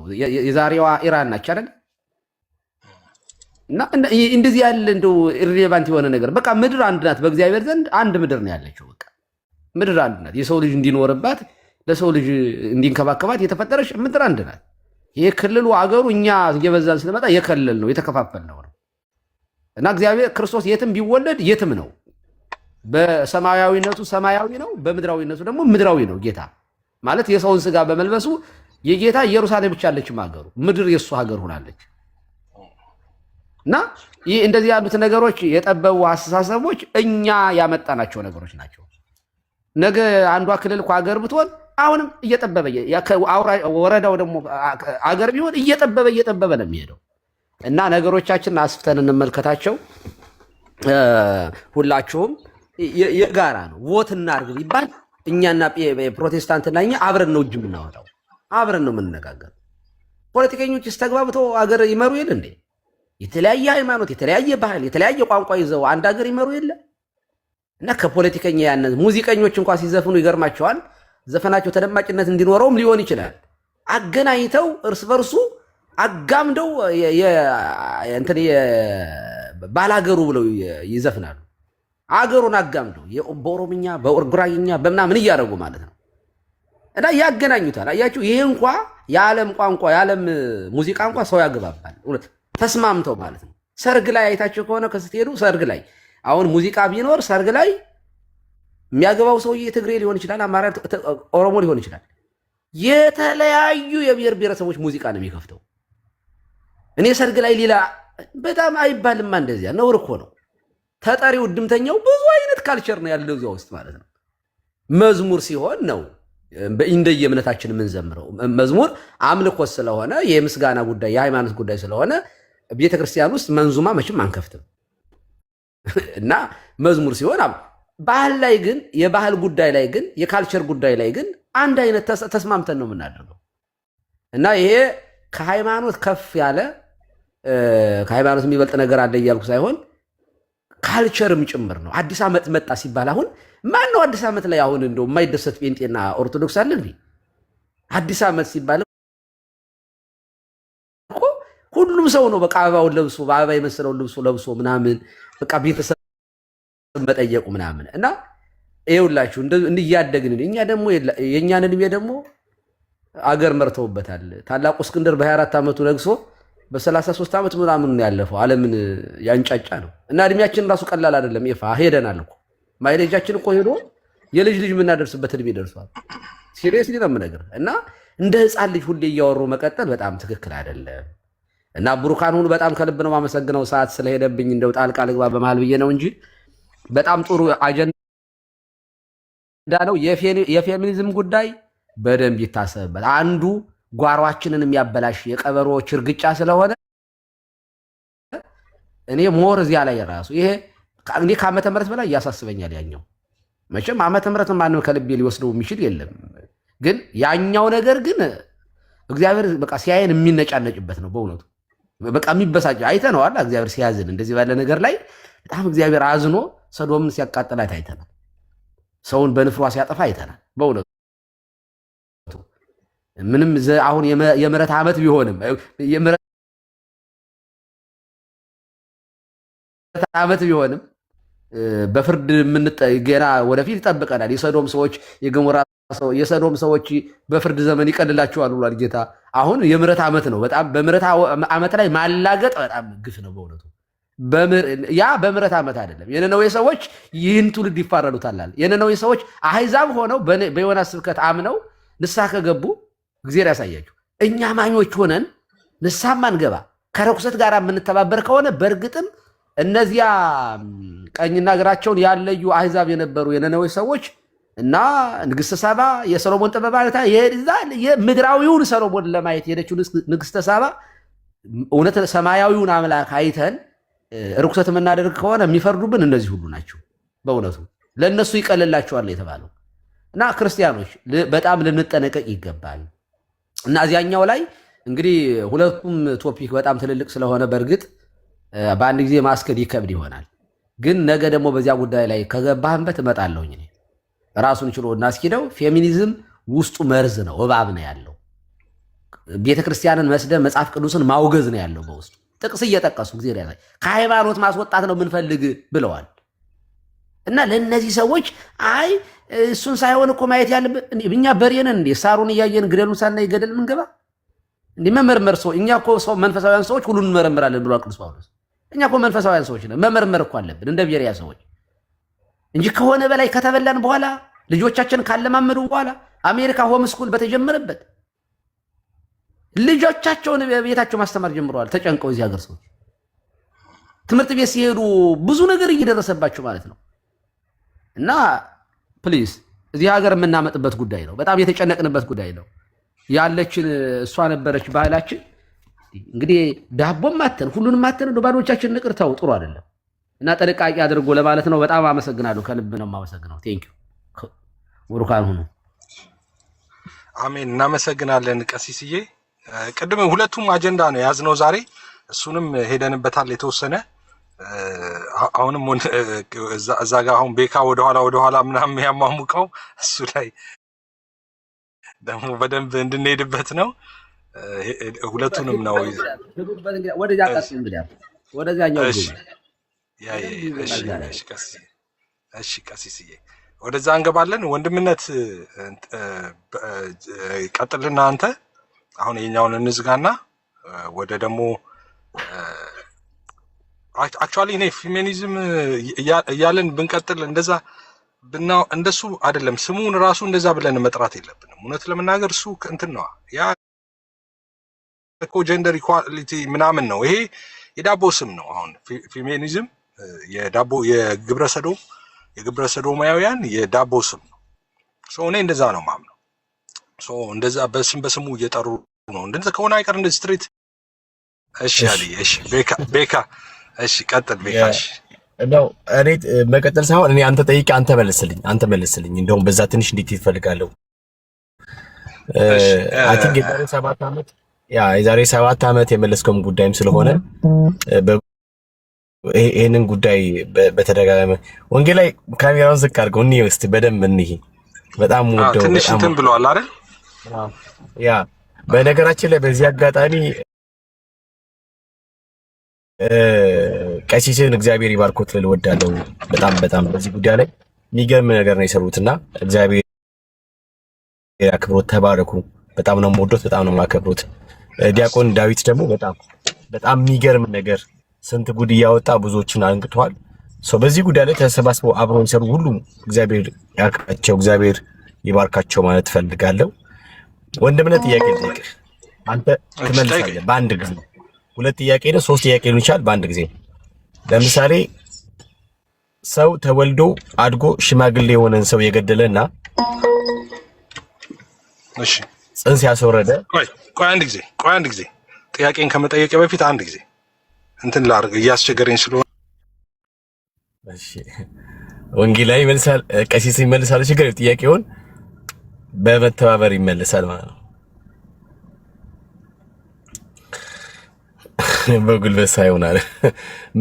የዛሬዋ ኢራን ናች አይደል? እና እንደዚህ ያለ እንደው ኢሪሌቫንት የሆነ ነገር በቃ ምድር አንድ ናት። በእግዚአብሔር ዘንድ አንድ ምድር ነው ያለችው። በቃ ምድር አንድ ናት። የሰው ልጅ እንዲኖርባት ለሰው ልጅ እንዲንከባከባት የተፈጠረች ምድር አንድ ናት። ይሄ ክልሉ አገሩ እኛ እየበዛን ስለመጣ የከለል ነው የተከፋፈል ነው። እና እግዚአብሔር ክርስቶስ የትም ቢወለድ የትም ነው። በሰማያዊነቱ ሰማያዊ ነው፣ በምድራዊነቱ ደግሞ ምድራዊ ነው። ጌታ ማለት የሰውን ስጋ በመልበሱ የጌታ ኢየሩሳሌም ብቻ አለችም ሀገሩ፣ ምድር የእሱ ሀገር ሆናለች። እና ይህ እንደዚህ ያሉት ነገሮች የጠበቡ አስተሳሰቦች እኛ ያመጣናቸው ነገሮች ናቸው። ነገ አንዷ ክልል እኮ ሀገር ብትሆን አሁንም እየጠበበ ወረዳው ደግሞ አገር ቢሆን እየጠበበ ነው የሚሄደው። እና ነገሮቻችንን አስፍተን እንመልከታቸው። ሁላችሁም የጋራ ነው። ቮት እናድርግ ቢባል እኛና ፕሮቴስታንትና እኛ አብረን ነው እጅ የምናወጣው፣ አብረን ነው የምንነጋገር። ፖለቲከኞች ተግባብተው አገር ይመሩ የለ እንዴ? የተለያየ ሃይማኖት፣ የተለያየ ባህል፣ የተለያየ ቋንቋ ይዘው አንድ ሀገር ይመሩ የለ? እና ከፖለቲከኛ ያነ ሙዚቀኞች እንኳን ሲዘፍኑ ይገርማቸዋል። ዘፈናቸው ተደማጭነት እንዲኖረውም ሊሆን ይችላል። አገናኝተው እርስ በርሱ አጋምደው ባላገሩ ብለው ይዘፍናሉ። አገሩን አጋምደው በኦሮምኛ በጉራጌኛ በምናምን እያደረጉ ማለት ነው። እና ያገናኙታል። አያችሁ፣ ይሄ እንኳ የዓለም ቋንቋ የዓለም ሙዚቃ እንኳ ሰው ያገባባል ተስማምተው ማለት ነው። ሰርግ ላይ አይታችሁ ከሆነ ከስትሄዱ ሰርግ ላይ አሁን ሙዚቃ ቢኖር ሰርግ ላይ የሚያገባው ሰውዬ ትግሬ ሊሆን ይችላል፣ አማራ፣ ኦሮሞ ሊሆን ይችላል። የተለያዩ የብሔር ብሔረሰቦች ሙዚቃ ነው የሚከፍተው። እኔ ሰርግ ላይ ሌላ በጣም አይባልማ፣ እንደዚያ ነውር እኮ ነው። ተጠሪው ድምተኛው ብዙ አይነት ካልቸር ነው ያለው እዚያ ውስጥ ማለት ነው። መዝሙር ሲሆን ነው እንደየ እምነታችን የምንዘምረው። መዝሙር አምልኮት ስለሆነ የምስጋና ጉዳይ የሃይማኖት ጉዳይ ስለሆነ ቤተክርስቲያን ውስጥ መንዙማ መቼም አንከፍትም። እና መዝሙር ሲሆን ባህል ላይ ግን የባህል ጉዳይ ላይ ግን የካልቸር ጉዳይ ላይ ግን አንድ አይነት ተስማምተን ነው የምናደርገው። እና ይሄ ከሃይማኖት ከፍ ያለ ከሃይማኖት የሚበልጥ ነገር አለ እያልኩ ሳይሆን ካልቸርም ጭምር ነው። አዲስ ዓመት መጣ ሲባል አሁን ማን ነው አዲስ ዓመት ላይ አሁን እንደው የማይደሰት ጴንጤና ኦርቶዶክስ አለ እንዴ? አዲስ ዓመት ሲባል እኮ ሁሉም ሰው ነው በቃ አበባውን ለብሶ በአበባ የመሰለውን ልብሶ ለብሶ ምናምን በቃ ቤተሰብ መጠየቁ ምናምን። እና ይኸውላችሁ እንዲያደግን እኛ ደግሞ የእኛን ዕድሜ ደግሞ አገር መርተውበታል። ታላቁ እስክንድር በ24 ዓመቱ ነግሶ በ33 ዓመት ምናምን ያለፈው ዓለምን ያንጫጫ ነው። እና እድሜያችን ራሱ ቀላል አይደለም። ይፋ ሄደናል እኮ ማይሌጃችን እኮ ሄዶ የልጅ ልጅ የምናደርስበት እድሜ ደርሷል። ሲሪየስሊ ነው የምነግርህ። እና እንደ ህፃን ልጅ ሁሌ እያወሩ መቀጠል በጣም ትክክል አይደለም። እና ብሩካን ሁሉ በጣም ከልብ ነው የማመሰግነው። ሰዓት ስለሄደብኝ እንደው ጣልቃ ልግባ በመሃል ብዬ ነው እንጂ በጣም ጥሩ አጀንዳ ነው። የፌሚኒዝም ጉዳይ በደንብ ይታሰብበት። አንዱ ጓሯችንን የሚያበላሽ የቀበሮች እርግጫ ስለሆነ እኔ ሞር እዚያ ላይ ራሱ ይሄ እኔ ከዓመተ ምህረት በላይ ያሳስበኛል። ያኛው መቼም ዓመተ ምህረት ማንም ከልቤ ሊወስደው የሚችል የለም። ግን ያኛው ነገር ግን እግዚአብሔር በቃ ሲያየን የሚነጫነጭበት ነው በእውነቱ። በቃ የሚበሳጭ አይተነዋል። እግዚአብሔር ሲያዝን እንደዚህ ባለ ነገር ላይ በጣም እግዚአብሔር አዝኖ ሰዶምን ሲያቃጥላት አይተናል። ሰውን በንፍሯ ሲያጠፋ አይተናል በእውነቱ። ምንም አሁን የምህረት ዓመት ቢሆንም የምህረት ዓመት ቢሆንም በፍርድ ገና ወደፊት ይጠብቀናል። የሰዶም ሰዎች የገሞራ የሰዶም ሰዎች በፍርድ ዘመን ይቀልላቸዋል ብሏል ጌታ። አሁን የምህረት ዓመት ነው። በጣም በምህረት ዓመት ላይ ማላገጥ በጣም ግፍ ነው በእውነቱ። ያ በምህረት ዓመት አይደለም። የነነዌ ሰዎች ይህን ትውልድ ይፋረዱታል። የነነዌ ሰዎች አሕዛብ ሆነው በዮናስ ስብከት አምነው ንስሐ ከገቡ እግዚአብሔር ያሳያችሁ። እኛ አማኞች ሆነን ንስሐ ማንገባ ከርኩሰት ጋር የምንተባበር ከሆነ በእርግጥም እነዚያ ቀኝና ግራቸውን ያለዩ አህዛብ የነበሩ የነነዌ ሰዎች እና ንግስተ ሳባ የሰሎሞን ጥበብ አይታ የምድራዊውን ሰሎሞን ለማየት የሄደችው ንግስተ ሳባ እውነት ሰማያዊውን አምላክ አይተን ርኩሰት የምናደርግ ከሆነ የሚፈርዱብን እነዚህ ሁሉ ናቸው። በእውነቱ ለእነሱ ይቀልላቸዋል የተባለው እና ክርስቲያኖች በጣም ልንጠነቀቅ ይገባል። እና እዚያኛው ላይ እንግዲህ ሁለቱም ቶፒክ በጣም ትልልቅ ስለሆነ በእርግጥ በአንድ ጊዜ ማስከድ ይከብድ ይሆናል። ግን ነገ ደግሞ በዚያ ጉዳይ ላይ ከገባህበት እመጣለሁኝ። እኔ ራሱን ችሎ እናስኪደው ፌሚኒዝም ውስጡ መርዝ ነው፣ እባብ ነው ያለው። ቤተክርስቲያንን መስደብ፣ መጽሐፍ ቅዱስን ማውገዝ ነው ያለው በውስጡ። ጥቅስ እየጠቀሱ ጊዜ ላይ ከሃይማኖት ማስወጣት ነው የምንፈልግ ብለዋል። እና ለእነዚህ ሰዎች አይ እሱን ሳይሆን እኮ ማየት ያለብን እኛ በሬንን እንዴ ሳሩን እያየን ግደሉን ሳናይ ገደል ምንገባ እንዴ? መመርመር ሰው እኛ እኮ ሰው መንፈሳውያን ሰዎች ሁሉን እንመረምራለን ብሏል ቅዱስ ጳውሎስ። እኛ እኮ መንፈሳውያን ሰዎች ነን፣ መመርመር እኮ አለብን እንደ ብሔርያ ሰዎች እንጂ ከሆነ በላይ ከተበላን በኋላ ልጆቻችን ካለማመዱ በኋላ አሜሪካ ሆም ስኩል በተጀመረበት ልጆቻቸውን ቤታቸው ማስተማር ጀምረዋል። ተጨንቀው እዚህ ሀገር ሰዎች ትምህርት ቤት ሲሄዱ ብዙ ነገር እየደረሰባቸው ማለት ነው። እና ፕሊዝ እዚህ ሀገር የምናመጥበት ጉዳይ ነው። በጣም የተጨነቅንበት ጉዳይ ነው። ያለችን እሷ ነበረች ባህላችን። እንግዲህ ዳቦም ማተን ሁሉንም ማተን ባዶቻችን ንቅርተው ጥሩ አይደለም እና ጥንቃቄ አድርጎ ለማለት ነው። በጣም አመሰግናለሁ። ከልብ ነው የማመሰግነው። ቴንኪው ወሩካን ሁኑ። አሜን። እናመሰግናለን ቀሲስዬ። ቅድም ሁለቱም አጀንዳ ነው ያዝነው ዛሬ፣ እሱንም ሄደንበታል የተወሰነ። አሁንም እዛ ጋር አሁን ቤካ ወደኋላ ምናምን ያማሙቀው እሱ ላይ ደግሞ በደንብ እንድንሄድበት ነው። ሁለቱንም ነው ወደዚያ ቀስ እንግዲህ ወደዚያኛው እሺ ቀሲስዬ ወደዛ እንገባለን። ወንድምነት ቀጥልና አንተ አሁን የኛውን እንዝጋና ወደ ደግሞ አክቹአሊ እኔ ፌሚኒዝም እያለን ብንቀጥል እንደዛ እንደሱ አይደለም። ስሙን ራሱ እንደዛ ብለን መጥራት የለብንም። እውነት ለመናገር እሱ እንትን ነው ያ እኮ ጀንደር ኢኳሊቲ ምናምን ነው። ይሄ የዳቦ ስም ነው። አሁን ፌሚኒዝም የግብረ ሰዶማውያን የዳቦ ስም ነው። እኔ እንደዛ ነው ማምነው። እንደዛ በስሙ እየጠሩ ነው። እንደዛ ከሆነ አይቀር እንደ ስትሬት። እሺ አሊ፣ እሺ ቤካ፣ እሺ ቀጥል ቤካ። እሺ ነው እኔ መቀጠል ሳይሆን እኔ አንተ ጠይቄ አንተ መልስልኝ። እንደውም በዛ ትንሽ እንዴት ይፈልጋለሁ። አይ ቲንክ የዛሬ 7 ዓመት የመለስከውም ጉዳይም ስለሆነ ይሄንን ጉዳይ በተደጋጋሚ ወንጌላዊ ካሜራውን ዝቅ አድርገው እንይ እስቲ በደንብ እንይ። በጣም ወደው ትንሽ እንትን ብለዋል አይደል? ያ በነገራችን ላይ በዚህ አጋጣሚ ቀሲስን እግዚአብሔር ይባርኮት ልል እወዳለሁ። በጣም በዚህ ጉዳይ ላይ የሚገርም ነገር ነው የሰሩትና እግዚአብሔር ያክብሮት፣ ተባረኩ። በጣም ነው የምወዶት፣ በጣም ነው የማከብሮት። ዲያቆን ዳዊት ደግሞ በጣም የሚገርም ነገር ስንት ጉድ እያወጣ ብዙዎችን አንቅቷል። በዚህ ጉዳይ ላይ ተሰባስበው አብረው ይሰሩ ሁሉ እግዚአብሔር ያርካቸው፣ እግዚአብሔር ይባርካቸው ማለት ፈልጋለሁ። ወንድምነት ጥያቄ ልጠይቅህ፣ አንተ ትመልሳለህ በአንድ ጊዜ። 2 ጥያቄ ነው 3 ጥያቄ ሊሆን ይችላል በአንድ ጊዜ። ለምሳሌ ሰው ተወልዶ አድጎ ሽማግሌ የሆነን ሰው የገደለና እሺ ጽንስ ያስወረደ ቆይ አንድ ጊዜ ጥያቄን ከመጠየቅ በፊት አንድ ጊዜ እንትን ላድርግ እያስቸገረኝ ስለሆነ። እሺ ወንጌላዊ ይመልሳል፣ ቀሲስ ይመልሳል። ችግር ጥያቄውን በመተባበር ይመልሳል ማለት ነው። በጉልበት ሳይሆን አለ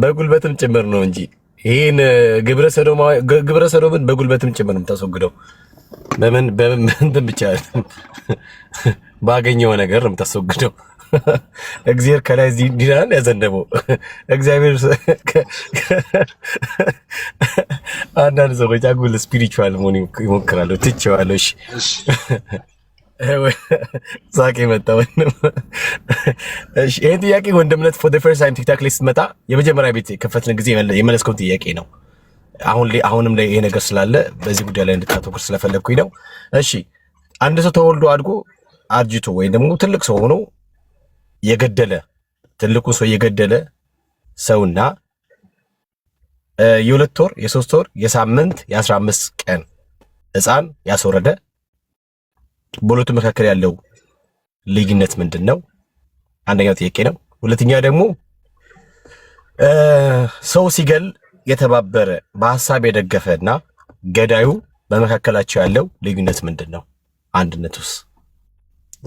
በጉልበትም ጭምር ነው እንጂ ይሄን ግብረ ሰዶምን በጉልበትም ጭምር ነው የምታስወግደው። በምን እንትን ብቻ ባገኘው ነገር ነው የምታስወግደው። እግዚአብሔር ከላይ ዲናን ያዘነበው እግዚአብሔር አንዳንድ ሰዎች አጉል ስፒሪቹዋል መሆን ይሞክራሉ። ትቼዋለሁ። እሺ ሳቄ መጣ። እሺ ይሄን ጥያቄ ወንድምነት ፎር ዘ ፈርስት ታይም ቲክታክ ላይ ስትመጣ የመጀመሪያ ቤት የከፈትን ጊዜ የመለስከው ጥያቄ ነው። አሁንም ላይ ይሄ ነገር ስላለ በዚህ ጉዳይ ላይ እንድታተኩር ስለፈለግኩኝ ነው። እሺ አንድ ሰው ተወልዶ አድጎ አርጅቶ ወይም ደግሞ ትልቅ ሰው ሆኖ የገደለ ትልቁ ሰው የገደለ ሰውና የ2 ወር የ3 ወር የሳምንት የ15 ቀን ሕፃን ያስወረደ በሁለቱ መካከል ያለው ልዩነት ምንድነው? አንደኛው ጥያቄ ነው። ሁለተኛ ደግሞ ሰው ሲገል የተባበረ በሐሳብ የደገፈና ገዳዩ በመካከላቸው ያለው ልዩነት ምንድነው? አንድነቱስ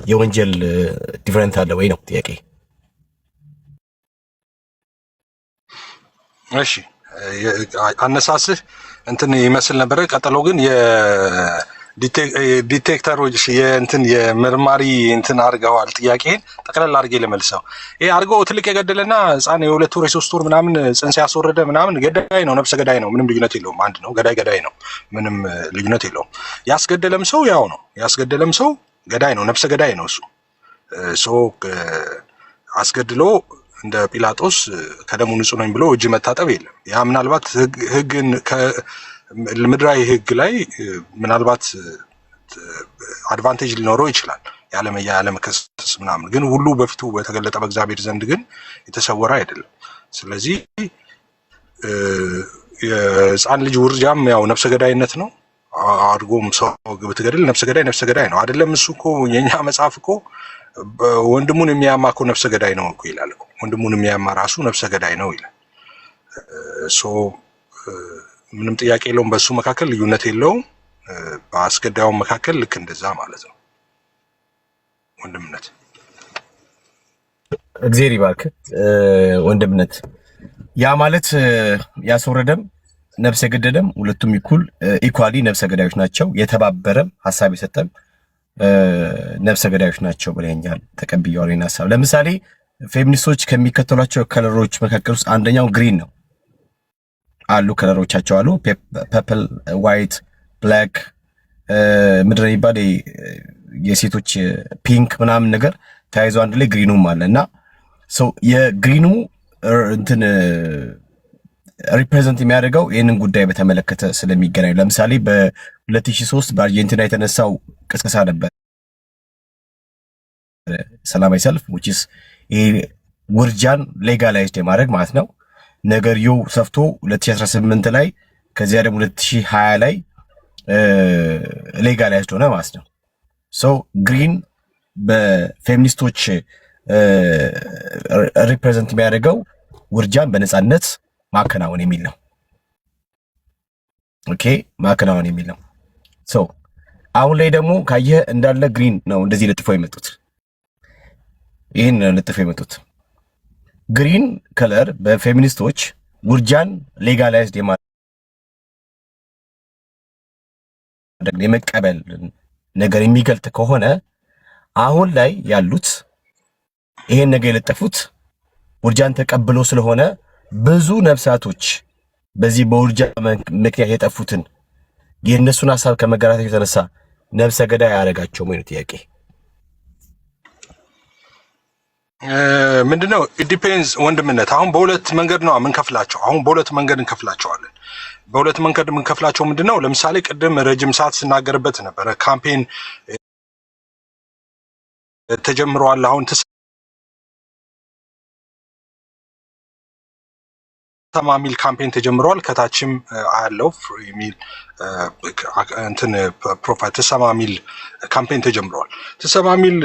የወንጀል ዲፈረንት አለ ወይ ነው ጥያቄ። እሺ አነሳስህ እንትን ይመስል ነበር። ቀጥሎ ግን ዲቴክተሮች የእንትን የምርማሪ እንትን አድርገዋል። ጥያቄን ጠቅላላ አድርጌ ልመልሰው። ይሄ አድርገው ትልቅ የገደለና ሕፃን የ2 ወር የ3 ወር ምናምን ጽንስ ያስወረደ ምናምን ገዳይ ነው፣ ነፍሰ ገዳይ ነው። ምንም ልዩነት የለውም። አንድ ነው። ገዳይ ነው። ምንም ልዩነት የለውም። ያስገደለም ሰው ያው ነው። ያስገደለም ሰው ገዳይ ነው፣ ነፍሰ ገዳይ ነው። እሱ አስገድሎ እንደ ጲላጦስ ከደሙ ንጹህ ነኝ ብሎ እጅ መታጠብ የለም። ያ ምናልባት ህግን ምድራዊ ህግ ላይ ምናልባት አድቫንቴጅ ሊኖረው ይችላል፣ ያለመከሰስ ምናምን። ግን ሁሉ በፊቱ በተገለጠ በእግዚአብሔር ዘንድ ግን የተሰወረ አይደለም። ስለዚህ የህፃን ልጅ ውርጃም ያው ነፍሰ ገዳይነት ነው። አድርጎም ሰው ብትገድል ነፍሰ ገዳይ ነው አይደለም። እሱ እኮ የኛ መጽሐፍ እኮ ወንድሙን የሚያማ እኮ ነፍሰ ገዳይ ነው እኮ ይላል እኮ። ወንድሙን የሚያማ ራሱ ነፍሰ ገዳይ ነው ይላል። ምንም ጥያቄ የለውም። በሱ መካከል ልዩነት የለውም። በአስገዳዩም መካከል ልክ እንደዛ ማለት ነው። ወንድምነት እግዚአብሔር ይባርክ። ወንድምነት ያ ማለት ያስወረደም ነፍሰ ገደለም ሁለቱም ኢኳሊ ነፍሰ ገዳዮች ናቸው። የተባበረም ሐሳብ የሰጠም ነፍሰ ገዳዮች ናቸው ብለኛል። ተቀብያለሁ ይሄን ሐሳብ። ለምሳሌ ፌሚኒስቶች ከሚከተሏቸው ከለሮች መካከል ውስጥ አንደኛው ግሪን ነው አሉ። ከለሮቻቸው አሉ ፐርፕል፣ ዋይት፣ ብላክ ምድር ይባል የሴቶች ፒንክ ምናምን ነገር ተያይዞ አንድ ላይ ግሪኑም አለ እና የግሪኑ እንትን ሪፕሬዘንት የሚያደርገው ይህንን ጉዳይ በተመለከተ ስለሚገናኙ ለምሳሌ በ2003 በአርጀንቲና የተነሳው ቅስቀሳ ነበር፣ ሰላማዊ ሰልፍ which ውርጃን ሌጋላይዝድ የማድረግ ማለት ነው። ነገርየው ሰፍቶ 2018 ላይ ከዚያ ደግሞ 2020 ላይ ሌጋላይዝድ ሆነ ማለት ነው። ግሪን በፌሚኒስቶች ሪፕሬዘንት የሚያደርገው ውርጃን በነፃነት ማከናወን የሚል ነው። ኦኬ ማከናወን የሚል ነው። አሁን ላይ ደግሞ ካየህ እንዳለ ግሪን ነው እንደዚህ ለጥፈው የመጡት። ይህን ለጥፈው የመጡት ግሪን ከለር በፌሚኒስቶች ውርጃን ሌጋላይዝድ የመቀበል ነገር የሚገልጥ ከሆነ አሁን ላይ ያሉት ይሄን ነገር የለጠፉት ውርጃን ተቀብሎ ስለሆነ ብዙ ነፍሳቶች በዚህ በውርጃ ምክንያት የጠፉትን የእነሱን ሐሳብ ከመጋራት የተነሳ ነፍሰ ገዳይ ያደረጋቸው ወይ ጥያቄ ምንድነው? ዲፔንስ ወንድምነት። አሁን በሁለት መንገድ ነው የምንከፍላቸው። በሁለት መንገድ እንከፍላቸዋለን። በሁለት መንገድ የምንከፍላቸው ምንድነው? ለምሳሌ ቅድም ረጅም ሰዓት ስናገርበት ነበረ። ካምፔን ተጀምሯል። አሁን ተሰማ ሚል ካምፔን ተጀምሯል። ከታችም አለው ፍሪ ሚል እንትን ፕሮፋይል ተሰማ ሚል ካምፔን ተጀምሯል። ተሰማ ሚል